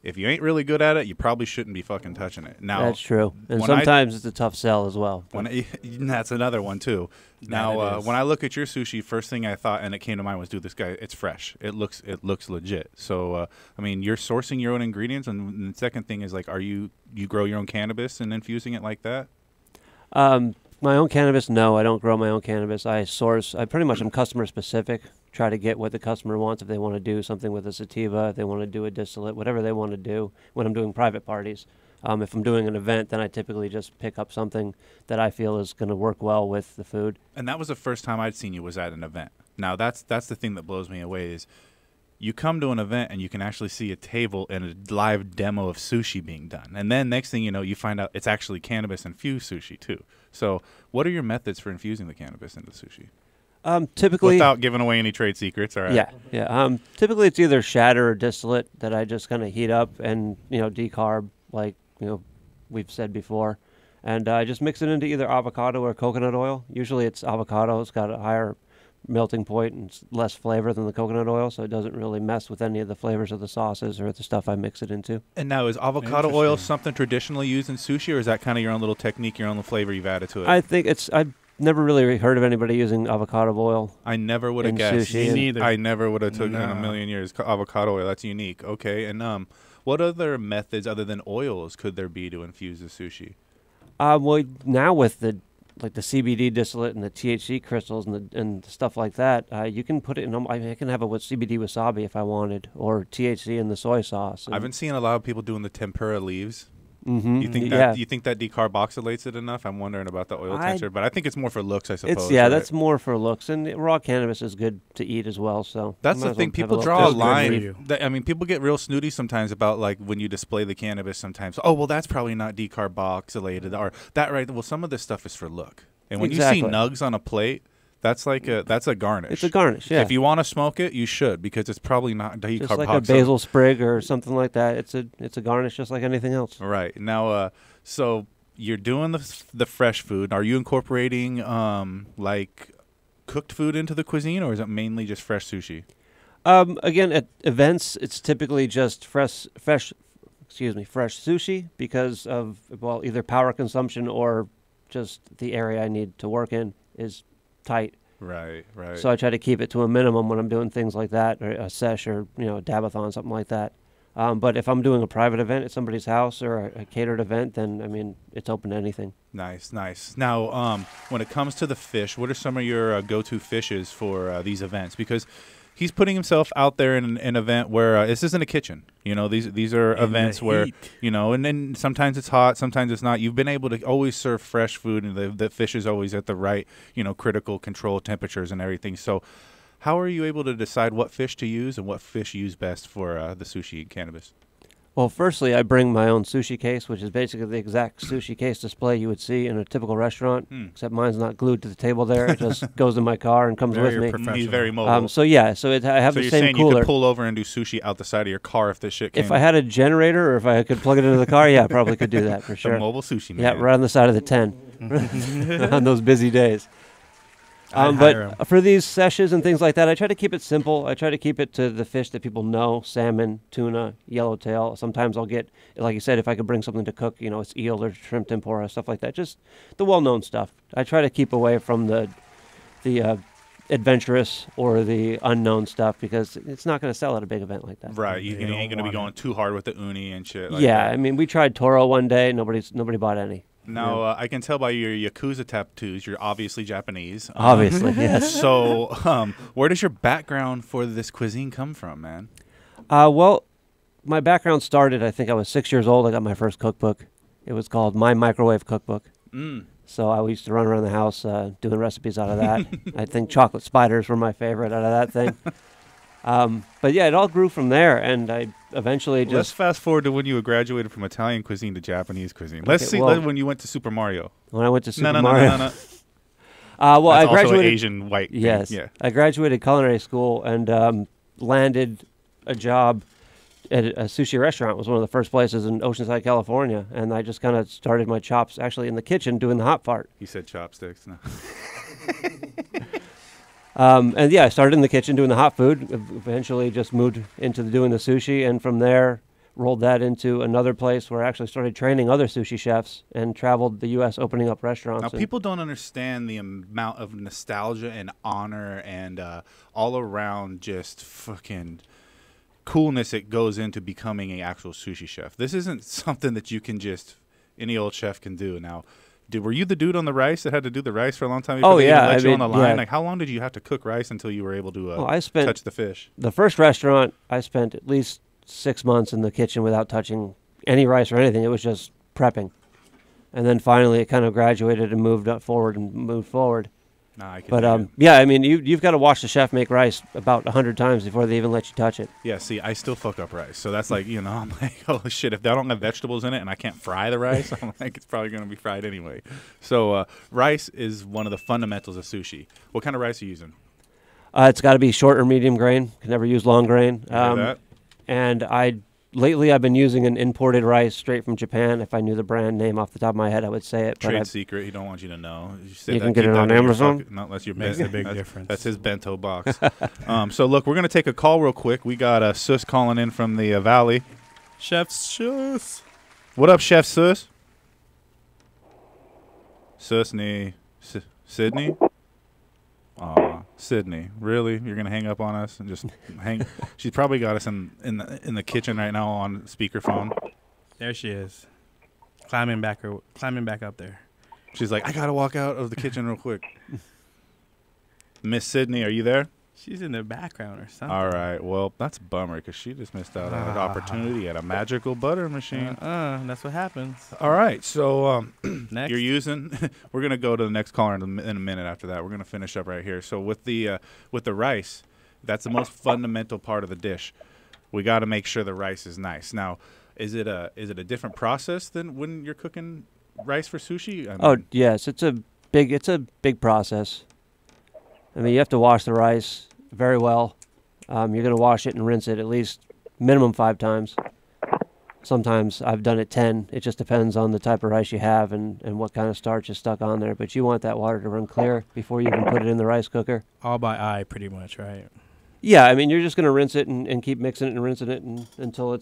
if you ain't really good at it, you probably shouldn't be fucking touching it. Now, that's true. And sometimes it's a tough sell as well. That's another one, too. Now, when I look at your sushi, first thing I thought, and it came to mind, was, dude, this guy, it's fresh. It looks legit. So, you're sourcing your own ingredients, and the second thing is, like, you grow your own cannabis and infusing it like that? My own cannabis, no, I don't grow my own cannabis. I pretty much am customer specific. Try to get what the customer wants. If they want to do something with a sativa, if they want to do a distillate, whatever they want to do when I'm doing private parties. If I'm doing an event, then I typically just pick up something that I feel is going to work well with the food. And that was the first time I'd seen you was at an event. Now, that's the thing that blows me away is you come to an event and you can actually see a table and a live demo of sushi being done. And then next thing you know, you find out it's actually cannabis-infused sushi, too. So what are your methods for infusing the cannabis into sushi? Typically, without giving away any trade secrets, all right? Yeah. Typically, it's either shatter or distillate that I just kind of heat up and decarb, like we've said before, and I just mix it into either avocado or coconut oil. Usually, it's avocado. It's got a higher melting point and it's less flavor than the coconut oil, so it doesn't really mess with any of the flavors of the sauces or the stuff I mix it into. And now, is avocado oil something traditionally used in sushi, or is that kind of your own little technique, your own little flavor you've added to it? I think I've never really heard of anybody using avocado oil. I never would have guessed. Sushi. Me neither. I never would have taken in a million years avocado oil. That's unique. Okay, and what other methods other than oils could there be to infuse the sushi? Well, now with the CBD distillate and the THC crystals and stuff like that, you can put it in. I can have it with CBD wasabi if I wanted, or THC in the soy sauce. I've been seeing a lot of people doing the tempura leaves. Mm-hmm. You think that decarboxylates it enough? I'm wondering about the oil texture, but I think it's more for looks, I suppose. That's more for looks, and raw cannabis is good to eat as well. So that's the thing. People draw a line. People get real snooty sometimes about like when you display the cannabis. Sometimes, oh well, that's probably not decarboxylated, or that right. Well, some of this stuff is for look, and when you see nugs on a plate, That's a garnish. It's a garnish, yeah. If you want to smoke it, you should, because it's probably not decarboxylated. Just like a basil sprig or something like that. It's a garnish just like anything else. Right. Now, so you're doing the fresh food. Are you incorporating like cooked food into the cuisine, or is it mainly just fresh sushi? Again, at events, it's typically just fresh sushi because of, well, either power consumption or just the area I need to work in is tight. Right. So I try to keep it to a minimum when I'm doing things like that, or a sesh, or a dabathon, something like that. But if I'm doing a private event at somebody's house or a catered event, then I mean it's open to anything. Nice. Now, when it comes to the fish, what are some of your go-to fishes for these events? Because he's putting himself out there in an event where this isn't a kitchen. These are events where, and then sometimes it's hot, sometimes it's not. You've been able to always serve fresh food, and the fish is always at the right, critical control temperatures and everything. So how are you able to decide what fish to use and what fish you use best for the sushi and cannabis? Well, firstly, I bring my own sushi case, which is basically the exact sushi case display you would see in a typical restaurant, except mine's not glued to the table there. It just goes in my car and comes with me. He's very mobile. So I have the same cooler. So you're saying you could pull over and do sushi out the side of your car if this shit came. If I had a generator or if I could plug it into the car, yeah, I probably could do that for sure. The mobile sushi man. Yeah, right on the side of the 10 on those busy days. But for these sessions and things like that, I try to keep it simple. I try to keep it to the fish that people know: salmon, tuna, yellowtail. Sometimes I'll get, like you said, if I could bring something to cook, it's eel or shrimp tempura, stuff like that. Just the well-known stuff. I try to keep away from the adventurous or the unknown stuff because it's not going to sell at a big event like that. Right. You ain't going to be going too hard with the uni and shit. Like that. I mean, we tried Toro one day. Nobody bought any. Now, I can tell by your Yakuza tattoos, you're obviously Japanese. Obviously, yes. So, where does your background for this cuisine come from, man? Well, my background started, I think I was 6 years old. I got my first cookbook. It was called My Microwave Cookbook. So I used to run around the house doing recipes out of that. I think chocolate spiders were my favorite out of that thing. But yeah, it all grew from there, and I eventually just... Let's fast forward to when you graduated from Italian cuisine to Japanese cuisine. Let's see when you went to Super Mario. When I went to Super Mario. No. Well, That's I graduated... also an Asian white thing. Yes. Yeah. I graduated culinary school and landed a job at a sushi restaurant. It was one of the first places in Oceanside, California, and I just kind of started my chops actually in the kitchen doing the hot part. He said chopsticks. No. And yeah, I started in the kitchen doing the hot food, eventually just moved into doing the sushi, and from there rolled that into another place where I actually started training other sushi chefs and traveled the U.S. opening up restaurants. Now, people don't understand the amount of nostalgia and honor and all around just fucking coolness it goes into becoming an actual sushi chef. This isn't something that you can just, any old chef can do. Now, were you the dude on the rice that had to do the rice for a long time before they even let you on the line? Yeah. Like, how long did you have to cook rice until you were able to touch the fish? The first restaurant, I spent at least 6 months in the kitchen without touching any rice or anything. It was just prepping. And then finally it kind of graduated and moved forward. Yeah, I mean, you've got to watch the chef make rice about 100 times before they even let you touch it. Yeah, see, I still fuck up rice. So that's like, I'm like, holy shit, if I don't have vegetables in it and I can't fry the rice, I'm like, it's probably going to be fried anyway. So rice is one of the fundamentals of sushi. What kind of rice are you using? It's got to be short or medium grain. Can never use long grain. That? And lately I've been using an imported rice straight from Japan. If I knew the brand name off the top of my head, I would say it. Trade secret. He don't want you to know. You can get it on Amazon. No, that's your Makes a big difference. That's his bento box. So look, we're gonna take a call real quick. We got Sus calling in from the Valley. Chef Sus. What up, Chef Sus? Sydney. Sydney, really? You're gonna hang up on us and just hang? She's probably got us in the kitchen right now on speakerphone. There she is, climbing back up there. She's like, I gotta walk out of the kitchen real quick. Miss Sydney, are you there? She's in the background or something. All right, well, that's a bummer because she just missed out on an opportunity at a magical butter machine. That's what happens. All right, so next. You're using. We're gonna go to the next caller in a minute. After that, we're gonna finish up right here. So with the rice, that's the most fundamental part of the dish. We got to make sure the rice is nice. Now, is it a different process than when you're cooking rice for sushi? Oh yes, it's a big process. I mean, you have to wash the rice very well. You're going to wash it and rinse it at least minimum 5 times. Sometimes I've done it 10. It just depends on the type of rice you have and what kind of starch is stuck on there. But you want that water to run clear before you even put it in the rice cooker. All by eye, pretty much, right? Yeah, I mean, you're just going to rinse it and keep mixing it and rinsing it until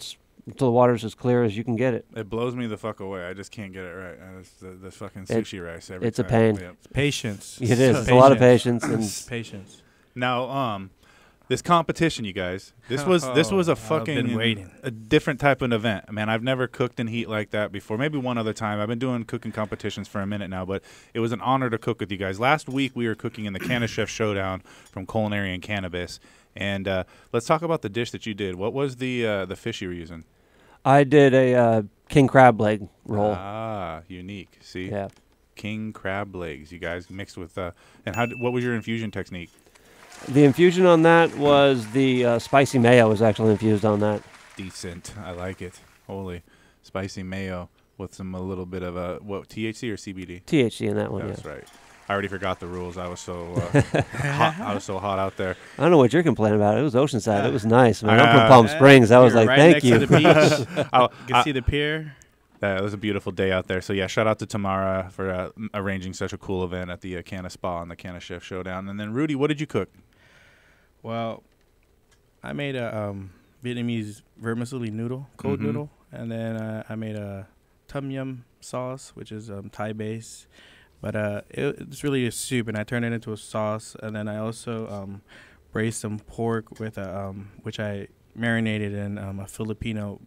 the water's as clear as you can get it. It blows me the fuck away. I just can't get it right. It's the fucking sushi rice every it's time. A pain. Yep. It's patience. It is. It's a lot of patience. And patience. Now, this competition, you guys. This was a fucking a different type of event. Man, I've never cooked in heat like that before. Maybe one other time. I've been doing cooking competitions for a minute now, but it was an honor to cook with you guys. Last week we were cooking in the Cannabis Chef Showdown from Culinary and Cannabis, and let's talk about the dish that you did. What was the fish you were using? I did a king crab leg roll. Ah, unique. See, yeah, king crab legs. You guys mixed with and what was your infusion technique? The infusion on that was the spicy mayo was actually infused on that. Decent. I like it. Holy spicy mayo with a little bit of THC or CBD? THC in that one. That's yeah. right. I already forgot the rules. I was so hot. I was so hot out there. I don't know what you're complaining about. It was Oceanside. It was nice, man. I'm from Palm Springs. I was like, right thank next you. To the beach. You can see the pier. It was a beautiful day out there. So, yeah, shout out to Tamara for arranging such a cool event at the Canna Spa and the Canna Chef Showdown. And then, Rudy, what did you cook? Well, I made a Vietnamese vermicelli noodle, cold noodle. And then I made a tom yum sauce, which is Thai base. But it's really a soup, and I turned it into a sauce. And then I also braised some pork with which I marinated in a Filipino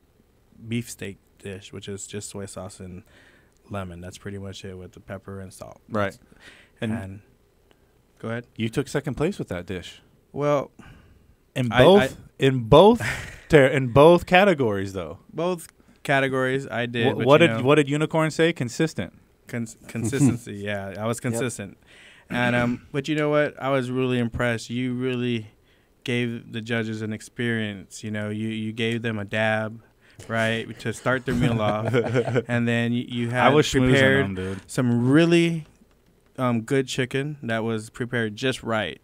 beefsteak dish, which is just soy sauce and lemon. That's pretty much it with the pepper and salt. Right. And go ahead. You took second place with that dish. Well, in both categories though. Both categories I did. What did Unicorn say? Consistent. Consistency. Yeah, I was consistent. Yep. And but you know what? I was really impressed. You really gave the judges an experience. You know, you gave them a dab, right, to start their meal off, and then you had prepared some really good chicken that was prepared just right.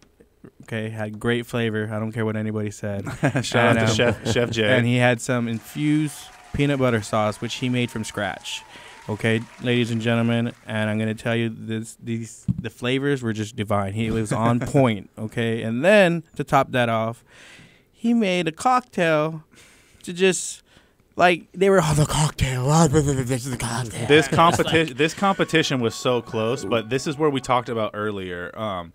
Okay, had great flavor. I don't care what anybody said. Shout out to Chef Jay. And he had some infused peanut butter sauce, which he made from scratch. Okay, ladies and gentlemen, and I'm gonna tell you the flavors were just divine. He was on point. Okay, and then to top that off, he made a cocktail to just like they were the cocktail. This competition was so close, but this is where we talked about earlier.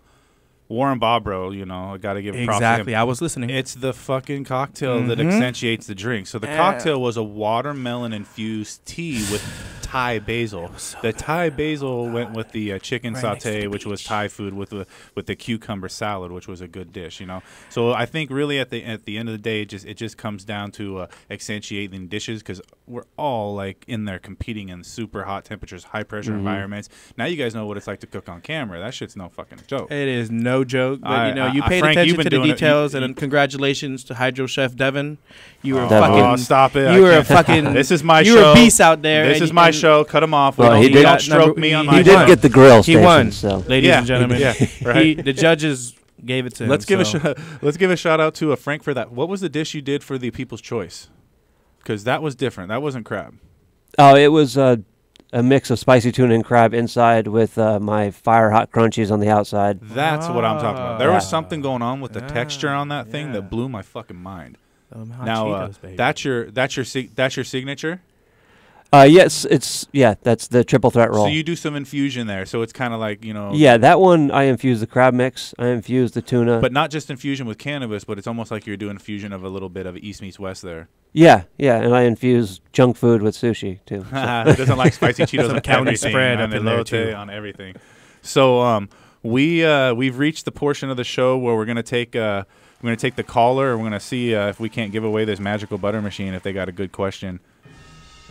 Warren Bobrow, you know, I got to give props to him. Exactly, I was listening. It's the fucking cocktail that accentuates the drink. So the cocktail was a watermelon-infused tea with Thai basil. The Thai basil went with the chicken saute, which was Thai food, with the cucumber salad, which was a good dish, you know. So I think really at the end of the day, it just comes down to accentuating dishes, because we're all like in there competing in super hot temperatures, high-pressure environments. Now you guys know what it's like to cook on camera. That shit's no fucking joke. It is no joke, but you paid Frank, attention to the details, and congratulations to Hydro Chef Devin. You were fucking. Oh, stop it! You were a fucking. This is my show. You were a beast out there. This is my show. Cut him off. Well, he did stroke me on my. He did get the grill station. He won, so. ladies and gentlemen. Yeah, right. The judges gave it to him. Let's give a shout out to Frank for that. What was the dish you did for the People's Choice? Because that was different. That wasn't crab. Oh, it was a mix of spicy tuna and crab inside with my fire hot crunchies on the outside. That's what I'm talking about. There was something going on with the texture on that thing that blew my fucking mind. Now that's your signature. Yes, that's the triple threat roll. So you do some infusion there, so it's kind of like, you know. Yeah, that one I infuse the crab mix. I infuse the tuna. But not just infusion with cannabis, but it's almost like you're doing infusion of a little bit of East meets West there. Yeah, and I infuse junk food with sushi too. So. It doesn't like spicy Cheetos on county everything, spread on up in there too. on everything. So we've reached the portion of the show where we're gonna take the caller, and we're gonna see if we can't give away this magical butter machine if they got a good question.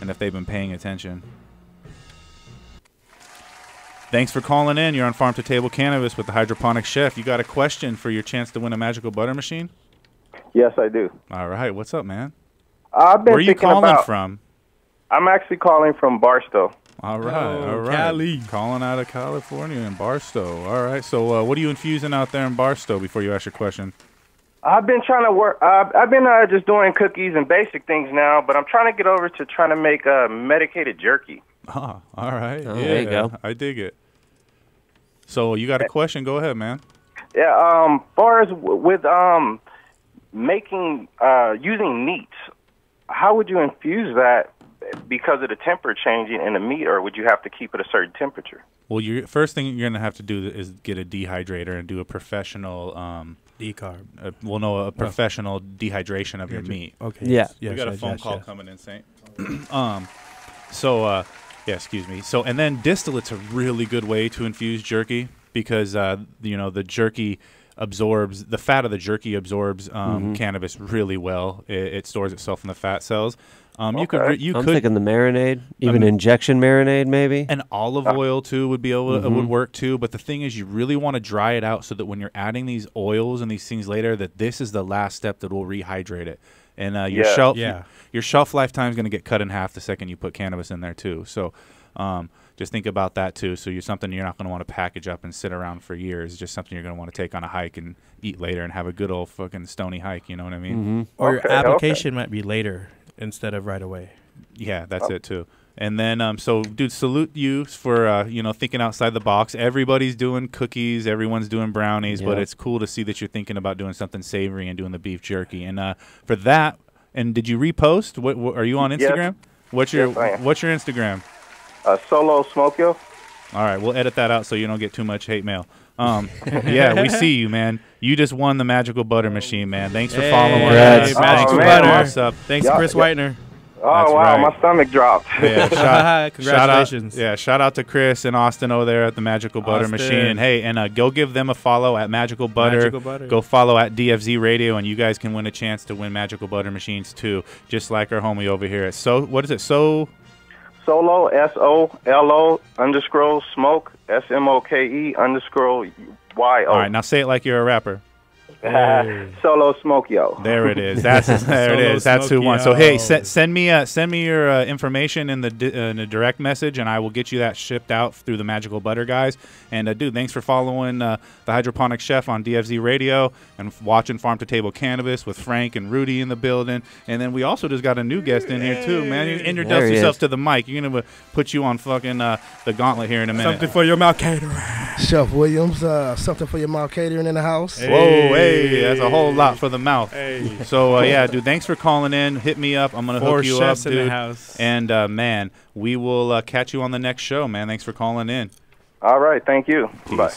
And if they've been paying attention. Thanks for calling in. You're on Farm to Table Cannabis with the Hydroponic Chef. You got a question for your chance to win a magical butter machine? Yes, I do. All right. What's up, man? I've been Where are you calling from? I'm actually calling from Barstow. All right. Cali. Calling out of California in Barstow. All right. So what are you infusing out there in Barstow before you ask your question? I've been trying to work. I've been just doing cookies and basic things now, but I'm trying to get over to trying to make medicated jerky. Ah, all right. Oh, yeah, there you go. I dig it. So you got a question? Go ahead, man. Yeah. Far as with making using meats, how would you infuse that because of the temperature changing in the meat, or would you have to keep it a certain temperature? Well, your first thing you're gonna have to do is get a dehydrator and do a professional decarb. A professional dehydration of your meat. Okay. Yeah. We got a phone call coming in, Saint. Excuse me. So, and then distillate's a really good way to infuse jerky because the jerky absorbs the fat of the jerky absorbs cannabis really well. It stores itself in the fat cells. I'm thinking the marinade, even injection marinade, maybe. And olive oil too would be able to, would work too. But the thing is, you really want to dry it out so that when you're adding these oils and these things later, that this is the last step that will rehydrate it. And your shelf lifetime is going to get cut in half the second you put cannabis in there too. So just think about that too. So you're something you're not going to want to package up and sit around for years. It's just something you're going to want to take on a hike and eat later and have a good old fucking stony hike. You know what I mean? Or your application might be later instead of right away. Yeah, that's it too. And then, so, dude, salute you for, thinking outside the box. Everybody's doing cookies. Everyone's doing brownies. But it's cool to see that you're thinking about doing something savory and doing the beef jerky. And for that, and did you repost? What are you on Instagram? Yes. What's your Instagram? Solo Smokyo. All right, we'll edit that out so you don't get too much hate mail. Yeah, we see you, man. You just won the Magical Butter Machine, man. Thanks for following us. Magical Butter. What's up? Thanks, Chris Whitener. Oh, That's wow, right. my stomach dropped. Yeah, congratulations. Shout out to Chris and Austin over there at the Magical Butter Machine. And hey, go give them a follow at Magical Butter. Go follow at DFZ Radio, and you guys can win a chance to win Magical Butter Machines too, just like our homie over here at Solo SOLO _smoke SMOKE_YO. All right, now say it like you're a rapper. Solo Smokyo. There it is. That's who won. So hey, send me your information in the direct message, and I will get you that shipped out through the Magical Butter guys. And dude, thanks for following the Hydroponic Chef on DFZ Radio and watching Farm to Table Cannabis with Frank and Rudy in the building. And then we also just got a new guest in here too, man. You introduce yourself to the mic. You're gonna put you on fucking the gauntlet here in a minute. Something for your mouth catering. Chef Williams, something for your mouth catering in the house. Whoa, hey, that's a whole lot for the mouth. Hey. So yeah, dude, thanks for calling in. Hit me up. I'm gonna hook you up, dude. In the house. And man, we will catch you on the next show, man. Thanks for calling in. All right, thank you. Peace. Bye.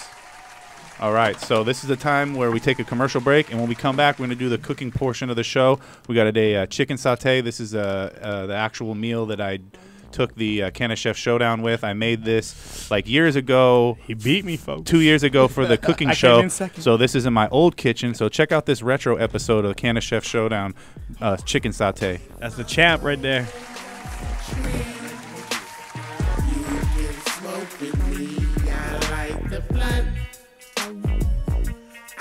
All right, so this is the time where we take a commercial break, and when we come back, we're going to do the cooking portion of the show. We got a chicken sauté. This is the actual meal that I took the Cannabis Chef Showdown with. I made this like years ago. He beat me, folks. 2 years ago for the cooking show. Came in second. So this is in my old kitchen. So check out this retro episode of the Cannabis Chef Showdown chicken sauté. That's the champ right there.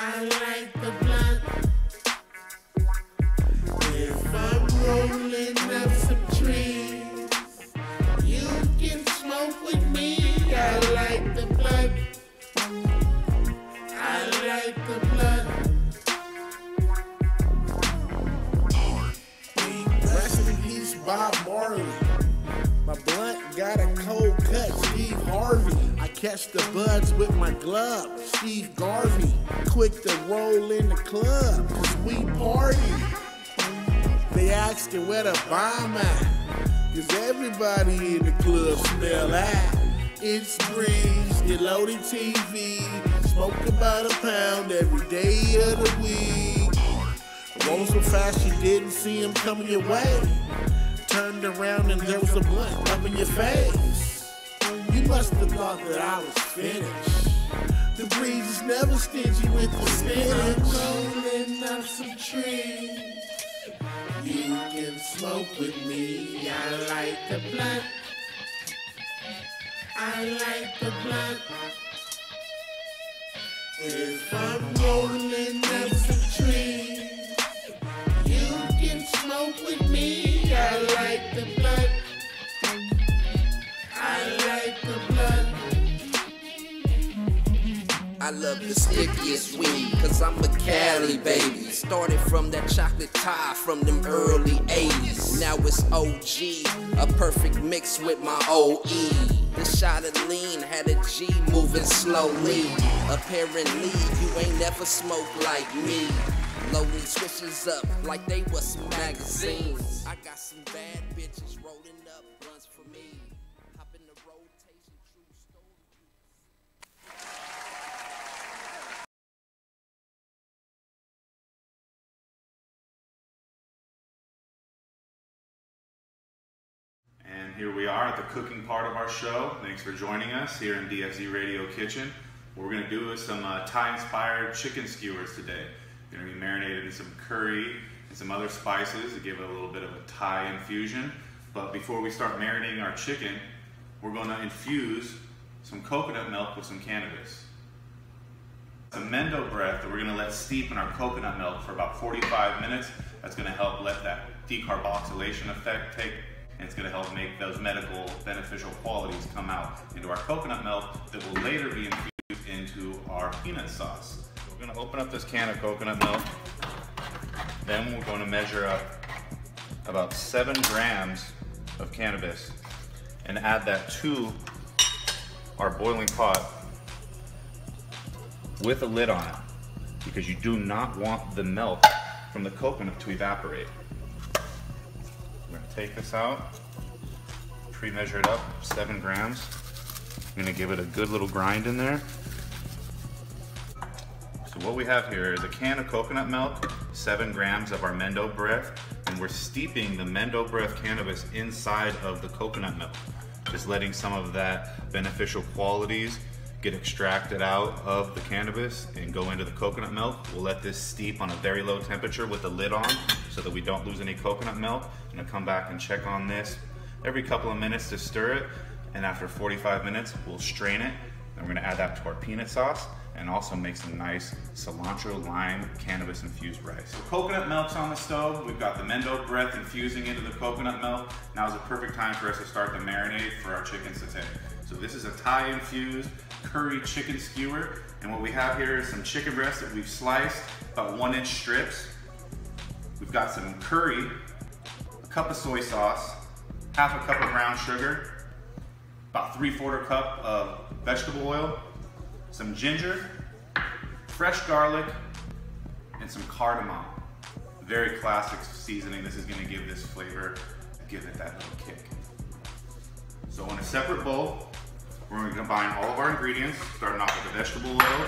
I like the blunt. If I'm rolling up some trees, you can smoke with me. I like the blunt. I like the blunt. Rest in peace, Bob Marley. My blunt got a cold cut, Steve Harvey. I catch the buds with my glove, Steve Garvey. Quick to roll in the club, cause we party. They asking where the bomb at, cause everybody in the club smell that. It's breeze, get loaded TV, smoke about a pound every day of the week. Roll so fast you didn't see him coming your way. Turned around and there was a blunt up in your face. You must have thought that I was finished. The breeze is never stingy with the spinach. Rolling up some trees. You can smoke with me. I like the blunt. I like the blunt. If I'm rolling up some trees, you can smoke with me. I like the blunt. I I love the stickiest weed, cause I'm a Cali baby. Started from that chocolate tie from them early 80s. Now it's OG, a perfect mix with my OE. The shot of lean had a G moving slowly. Apparently, you ain't never smoked like me. Loading switches up like they was some magazines. I got some bad bitches rolling up blunts for me. Hop in the rotation, true story. And here we are at the cooking part of our show. Thanks for joining us here in DFZ Radio Kitchen. What we're going to do is some Thai-inspired chicken skewers today. They're going to be marinated in some curry and some other spices to give it a little bit of a Thai infusion. But before we start marinating our chicken, we're going to infuse some coconut milk with some cannabis. A mendo breath that we're going to let steep in our coconut milk for about 45 minutes. That's going to help let that decarboxylation effect take, and it's going to help make those medical beneficial qualities come out into our coconut milk that will later be infused into our peanut sauce. We're going to open up this can of coconut milk. Then we're going to measure up about 7 grams of cannabis and add that to our boiling pot with a lid on it, because you do not want the milk from the coconut to evaporate. We're going to take this out, pre-measure it up, 7 grams. I'm going to give it a good little grind in there. So what we have here is a can of coconut milk, 7 grams of our Mendo Breath, and we're steeping the Mendo Breath cannabis inside of the coconut milk. Just letting some of that beneficial qualities get extracted out of the cannabis and go into the coconut milk. We'll let this steep on a very low temperature with the lid on so that we don't lose any coconut milk. I'm gonna come back and check on this every couple of minutes to stir it, and after 45 minutes, we'll strain it, and we're gonna add that to our peanut sauce and also make some nice cilantro, lime, cannabis infused rice. So coconut milk's on the stove. We've got the Mendo Breath infusing into the coconut milk. Now is a perfect time for us to start the marinade for our chicken satay. So this is a Thai infused curry chicken skewer, and what we have here is some chicken breasts that we've sliced, about 1-inch strips. We've got some curry, a cup of soy sauce, half a cup of brown sugar, about 3/4 cup of vegetable oil, some ginger, fresh garlic, and some cardamom. Very classic seasoning. This is going to give this flavor, give it that little kick. So in a separate bowl, we're going to combine all of our ingredients, starting off with the vegetable oil,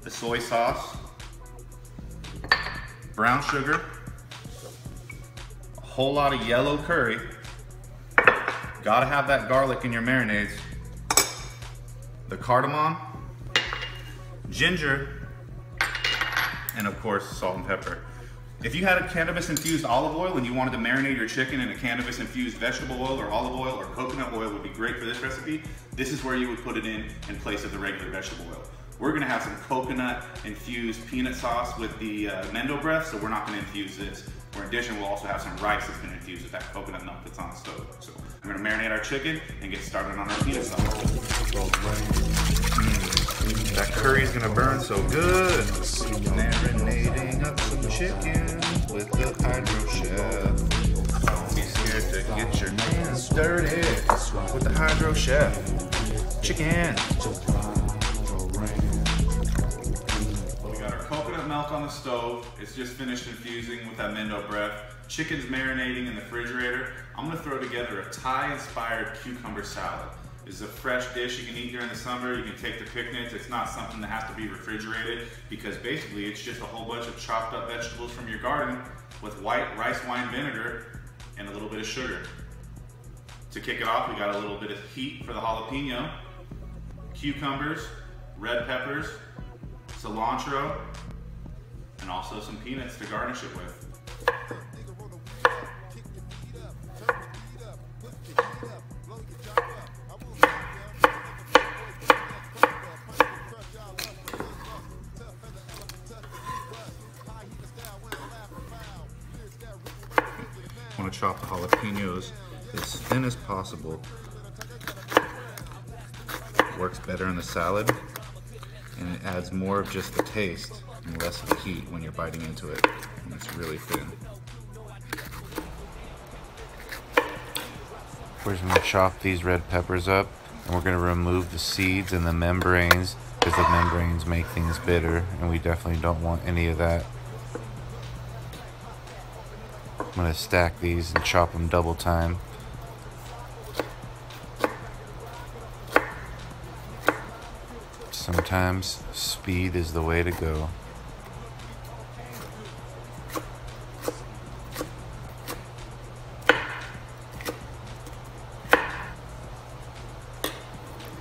the soy sauce, brown sugar, a whole lot of yellow curry. Gotta have that garlic in your marinades. The cardamom, ginger, and of course, salt and pepper. If you had a cannabis-infused olive oil and you wanted to marinate your chicken in a cannabis-infused vegetable oil or olive oil or coconut oil would be great for this recipe, this is where you would put it in place of the regular vegetable oil. We're gonna have some coconut-infused peanut sauce with the Mendo Breath, so we're not gonna infuse this. In addition, we'll also have some rice that's been infused with that coconut milk that's on the stove. So we're gonna marinate our chicken and get started on our peanut sauce. That curry's gonna burn so good. Marinating up some chicken with the Hydro Chef. Don't be scared to get your hands dirty with the Hydro Chef. Chicken. We got our coconut milk on the stove. It's just finished infusing with that Mendo Breath. Chicken's marinating in the refrigerator. I'm gonna throw together a Thai-inspired cucumber salad. This is a fresh dish you can eat during the summer. You can take to picnics. It's not something that has to be refrigerated because basically it's just a whole bunch of chopped up vegetables from your garden with white rice wine vinegar and a little bit of sugar. To kick it off, we got a little bit of heat for the jalapeno, cucumbers, red peppers, cilantro, and also some peanuts to garnish it with. I want to chop the jalapenos as thin as possible. Works better in the salad. and it adds more of just the taste and less of the heat when you're biting into it. And it's really thin. We're just gonna chop these red peppers up, and we're gonna remove the seeds and the membranes, because the membranes make things bitter, and we definitely don't want any of that. I'm gonna stack these and chop them double time. Sometimes speed is the way to go.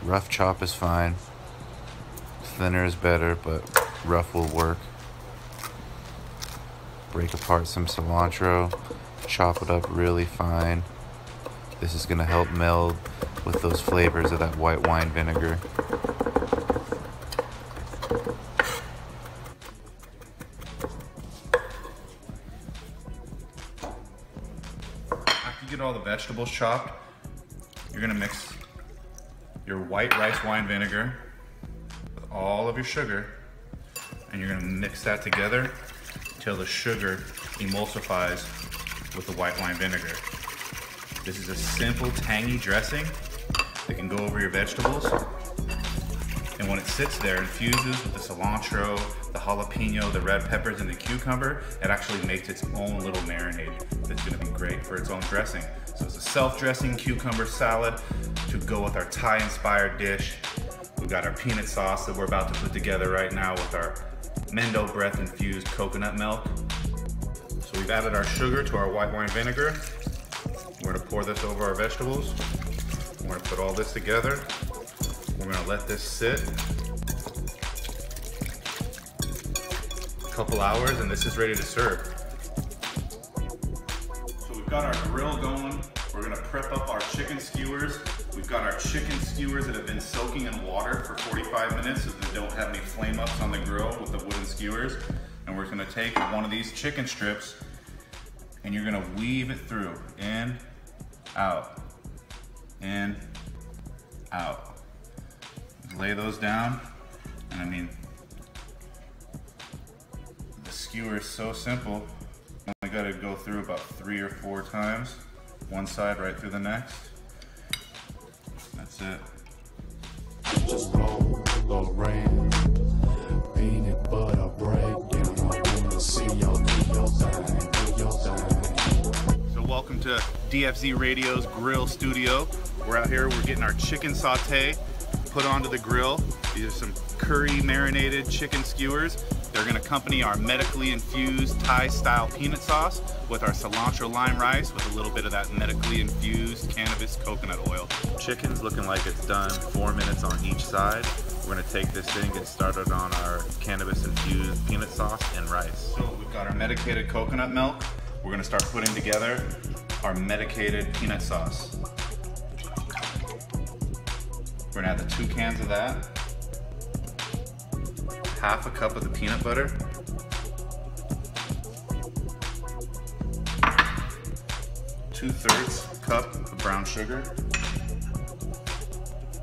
Rough chop is fine. Thinner is better, but rough will work. Break apart some cilantro, chop it up really fine. This is gonna help meld with those flavors of that white wine vinegar. After you get all the vegetables chopped, you're gonna mix your white rice wine vinegar with all of your sugar, and you're gonna mix that together until the sugar emulsifies with the white wine vinegar. This is a simple, tangy dressing that can go over your vegetables. And when it sits there, infuses with the cilantro, the jalapeno, the red peppers, and the cucumber, it actually makes its own little marinade that's gonna be great for its own dressing. So it's a self-dressing cucumber salad to go with our Thai-inspired dish. We've got our peanut sauce that we're about to put together right now with our Mendo breath infused coconut milk. So we've added our sugar to our white wine vinegar. We're gonna pour this over our vegetables. We're gonna put all this together. We're gonna let this sit a couple hours, and this is ready to serve. So we've got our grill going. We're gonna prep up our chicken skewers. We've got our chicken skewers that have been soaking in water for 45 minutes so they don't have any flame ups on the grill with the wooden skewers. And we're gonna take one of these chicken strips and you're gonna weave it through, in, out, in, out. Lay those down, and I mean, the skewer is so simple. I gotta go through about 3 or 4 times, one side right through the next. That's it. Just roll around, peanut butter break, and I wanna see y'all do your thing, do your thing. So welcome to DFZ Radio's Grill Studio. We're out here, we're getting our chicken saute put onto the grill. These are some curry marinated chicken skewers. They're gonna accompany our medically infused Thai-style peanut sauce with our cilantro lime rice with a little bit of that medically infused cannabis coconut oil. Chicken's looking like it's done, 4 minutes on each side. We're gonna take this thing, get started on our cannabis infused peanut sauce and rice. So we've got our medicated coconut milk. We're gonna start putting together our medicated peanut sauce. We're gonna add the 2 cans of that, half a cup of the peanut butter, 2/3 cup of brown sugar,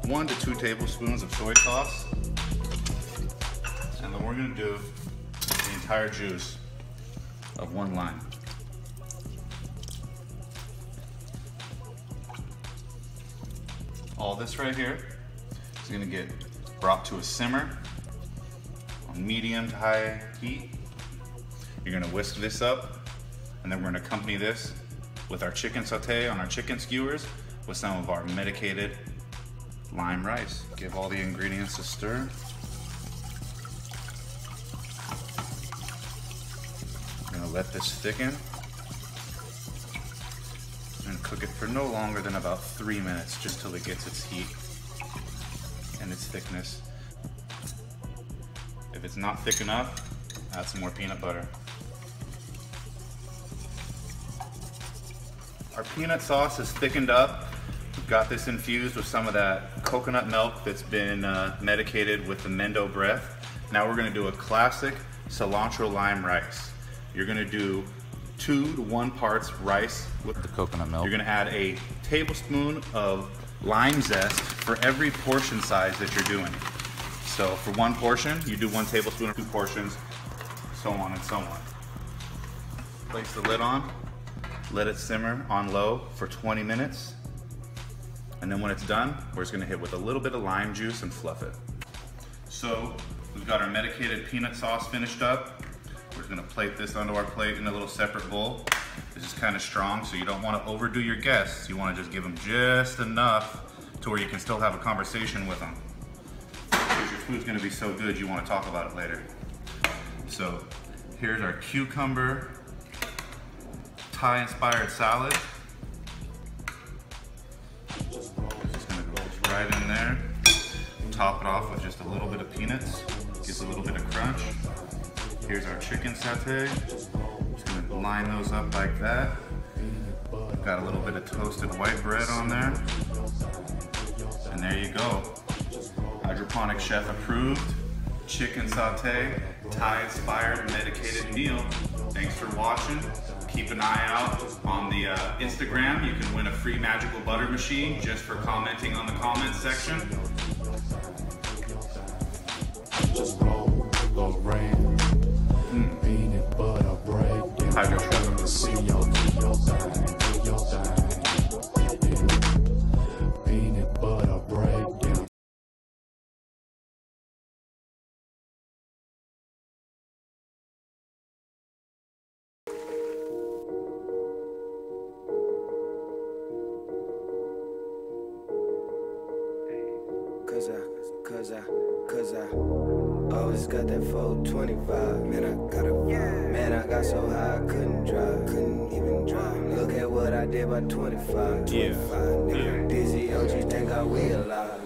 1 to 2 tablespoons of soy sauce, and then we're gonna do the entire juice of 1 lime. All this right here is gonna get brought to a simmer on medium to high heat. You're gonna whisk this up, and then we're gonna accompany this with our chicken saute on our chicken skewers with some of our medicated lime rice. Give all the ingredients a stir. I'm gonna let this thicken and cook it for no longer than about 3 minutes, just till it gets its heat and its thickness. If it's not thick enough, add some more peanut butter. Our peanut sauce is thickened up. We've got this infused with some of that coconut milk that's been medicated with the Mendo breath. Now we're gonna do a classic cilantro lime rice. You're gonna do 2 to 1 parts rice with the coconut milk. You're gonna add a tablespoon of lime zest for every portion size that you're doing. So for one portion, you do 1 tablespoon, 2 portions, so on and so on. Place the lid on, let it simmer on low for 20 minutes. And then when it's done, we're just gonna hit with a little bit of lime juice and fluff it. So we've got our medicated peanut sauce finished up. We're just gonna plate this onto our plate in a little separate bowl. This is kind of strong, so you don't wanna overdo your guests. You wanna just give them just enough to where you can still have a conversation with them. Because your food's gonna be so good, you wanna talk about it later. So here's our cucumber, Thai-inspired salad. Just gonna go right in there. Top it off with just a little bit of peanuts. Gets a little bit of crunch. Here's our chicken satay. Just gonna line those up like that. Got a little bit of toasted white bread on there. And there you go. Hydroponic chef approved. Chicken satay, Thai-inspired medicated meal. Thanks for watching. Keep an eye out on the Instagram. You can win a free magical butter machine just for commenting on the comments section. Just roll the rain. Peanut butter break. Hydro Chef. See your thing. Peanut butter breakdown. Cause I always got that 425. Man, I got so high I couldn't even drive. Look at what I did by 25. Dizzy OG think I realize.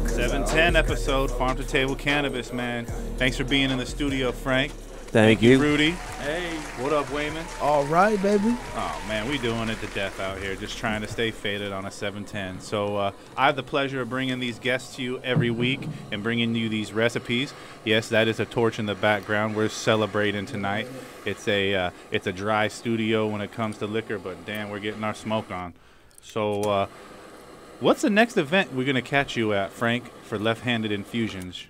710 episode, Farm to Table Cannabis, man. Thanks for being in the studio, Frank. Thank you. Rudy. Hey. What up, Wayman? All right, baby. Oh, man, we doing it to death out here, just trying to stay faded on a 710. So I have the pleasure of bringing these guests to you every week and bringing you these recipes. Yes, that is a torch in the background. We're celebrating tonight. It's a dry studio when it comes to liquor, but damn, we're getting our smoke on. So what's the next event we're going to catch you at, Frank, for left-handed infusions?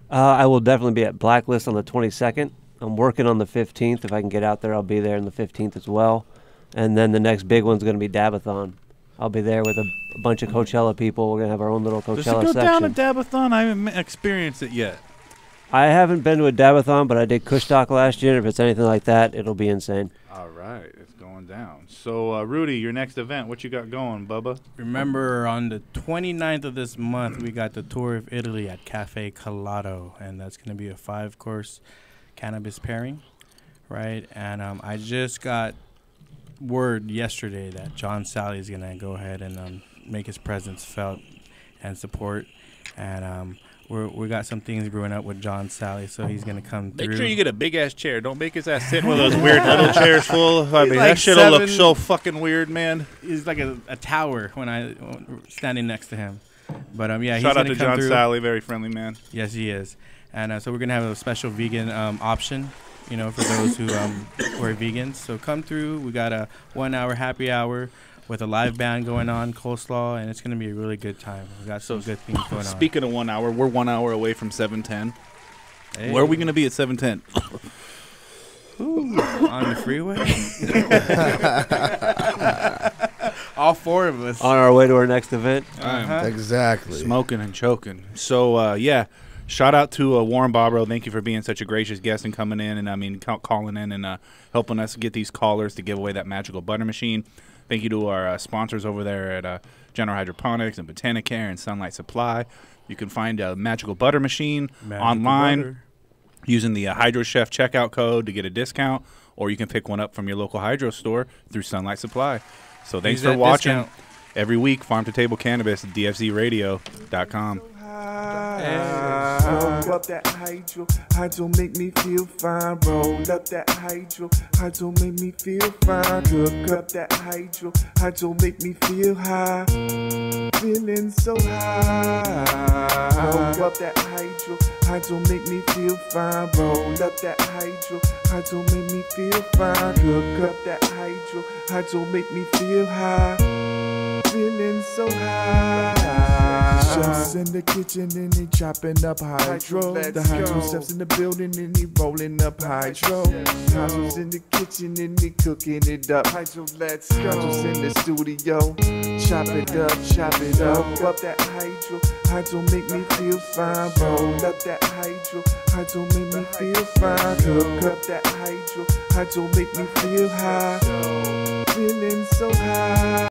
I will definitely be at Blacklist on the 22nd. I'm working on the 15th. If I can get out there, I'll be there on the 15th as well. And then the next big one's going to be Dabathon. I'll be there with a bunch of Coachella people. We're going to have our own little Coachella section. Does it go down to Dabathon? I haven't experienced it yet. I haven't been to a Dabathon, but I did Kushtalk last year. If it's anything like that, it'll be insane. All right. It's going down. So, Rudy, your next event, what you got going, Bubba? Remember, on the 29th of this month, we got the tour of Italy at Cafe Calato, and that's going to be a 5-course cannabis pairing, right? And I just got word yesterday that John Sally is going to go ahead and make his presence felt and support. And we got some things brewing up with John Sally, so he's going to come through. Make sure you get a big-ass chair. Don't make his ass sit in one of those weird little chairs full. I mean, like that shit'll look so fucking weird, man. He's like a tower when I'm standing next to him. But, yeah, he's Shout out going to come John through. Sally, very friendly man. Yes, he is. And so we're going to have a special vegan option, you know, for those who are vegans. So come through. We got a 1-hour happy hour with a live band going on, coleslaw, and it's going to be a really good time. We got some good things going on. Speaking of 1 hour, we're 1 hour away from 710. Hey. Where are we going to be at 710? On the freeway? All 4 of us. On our way to our next event. Exactly. Smoking and choking. So, yeah. Shout out to Warren Bobrow. Thank you for being such a gracious guest and coming in and, calling in and helping us get these callers to give away that magical butter machine. Thank you to our sponsors over there at General Hydroponics and Botanicare and Sunlight Supply. You can find a magical butter machine online using the Hydro Chef checkout code to get a discount, or you can pick one up from your local hydro store through Sunlight Supply. So thanks for watching. Discount. Every week, Farm to Table Cannabis, dfzradio.com. Roll up that hydro make me feel fine. Roll up that hydro make me feel fine. Cook up that hydro make me feel high. Feeling so high. Roll up that hydro make me feel fine. Roll up that hydro make me feel fine. Cook up that hydro make me feel high. Feeling so high. Chefs in the the kitchen and he chopping up hydro. The hydro steps in the building and he rolling up hydro. Hydro's in the kitchen and he cooking it up. Hydro, let's go. Hydro's in the studio. Chop it up, chop it up. Up that hydro. Hydro make me feel fine. Roll up that hydro. Hydro make me feel fine. Cook up that hydro. Hydro make me feel high. Feeling so high.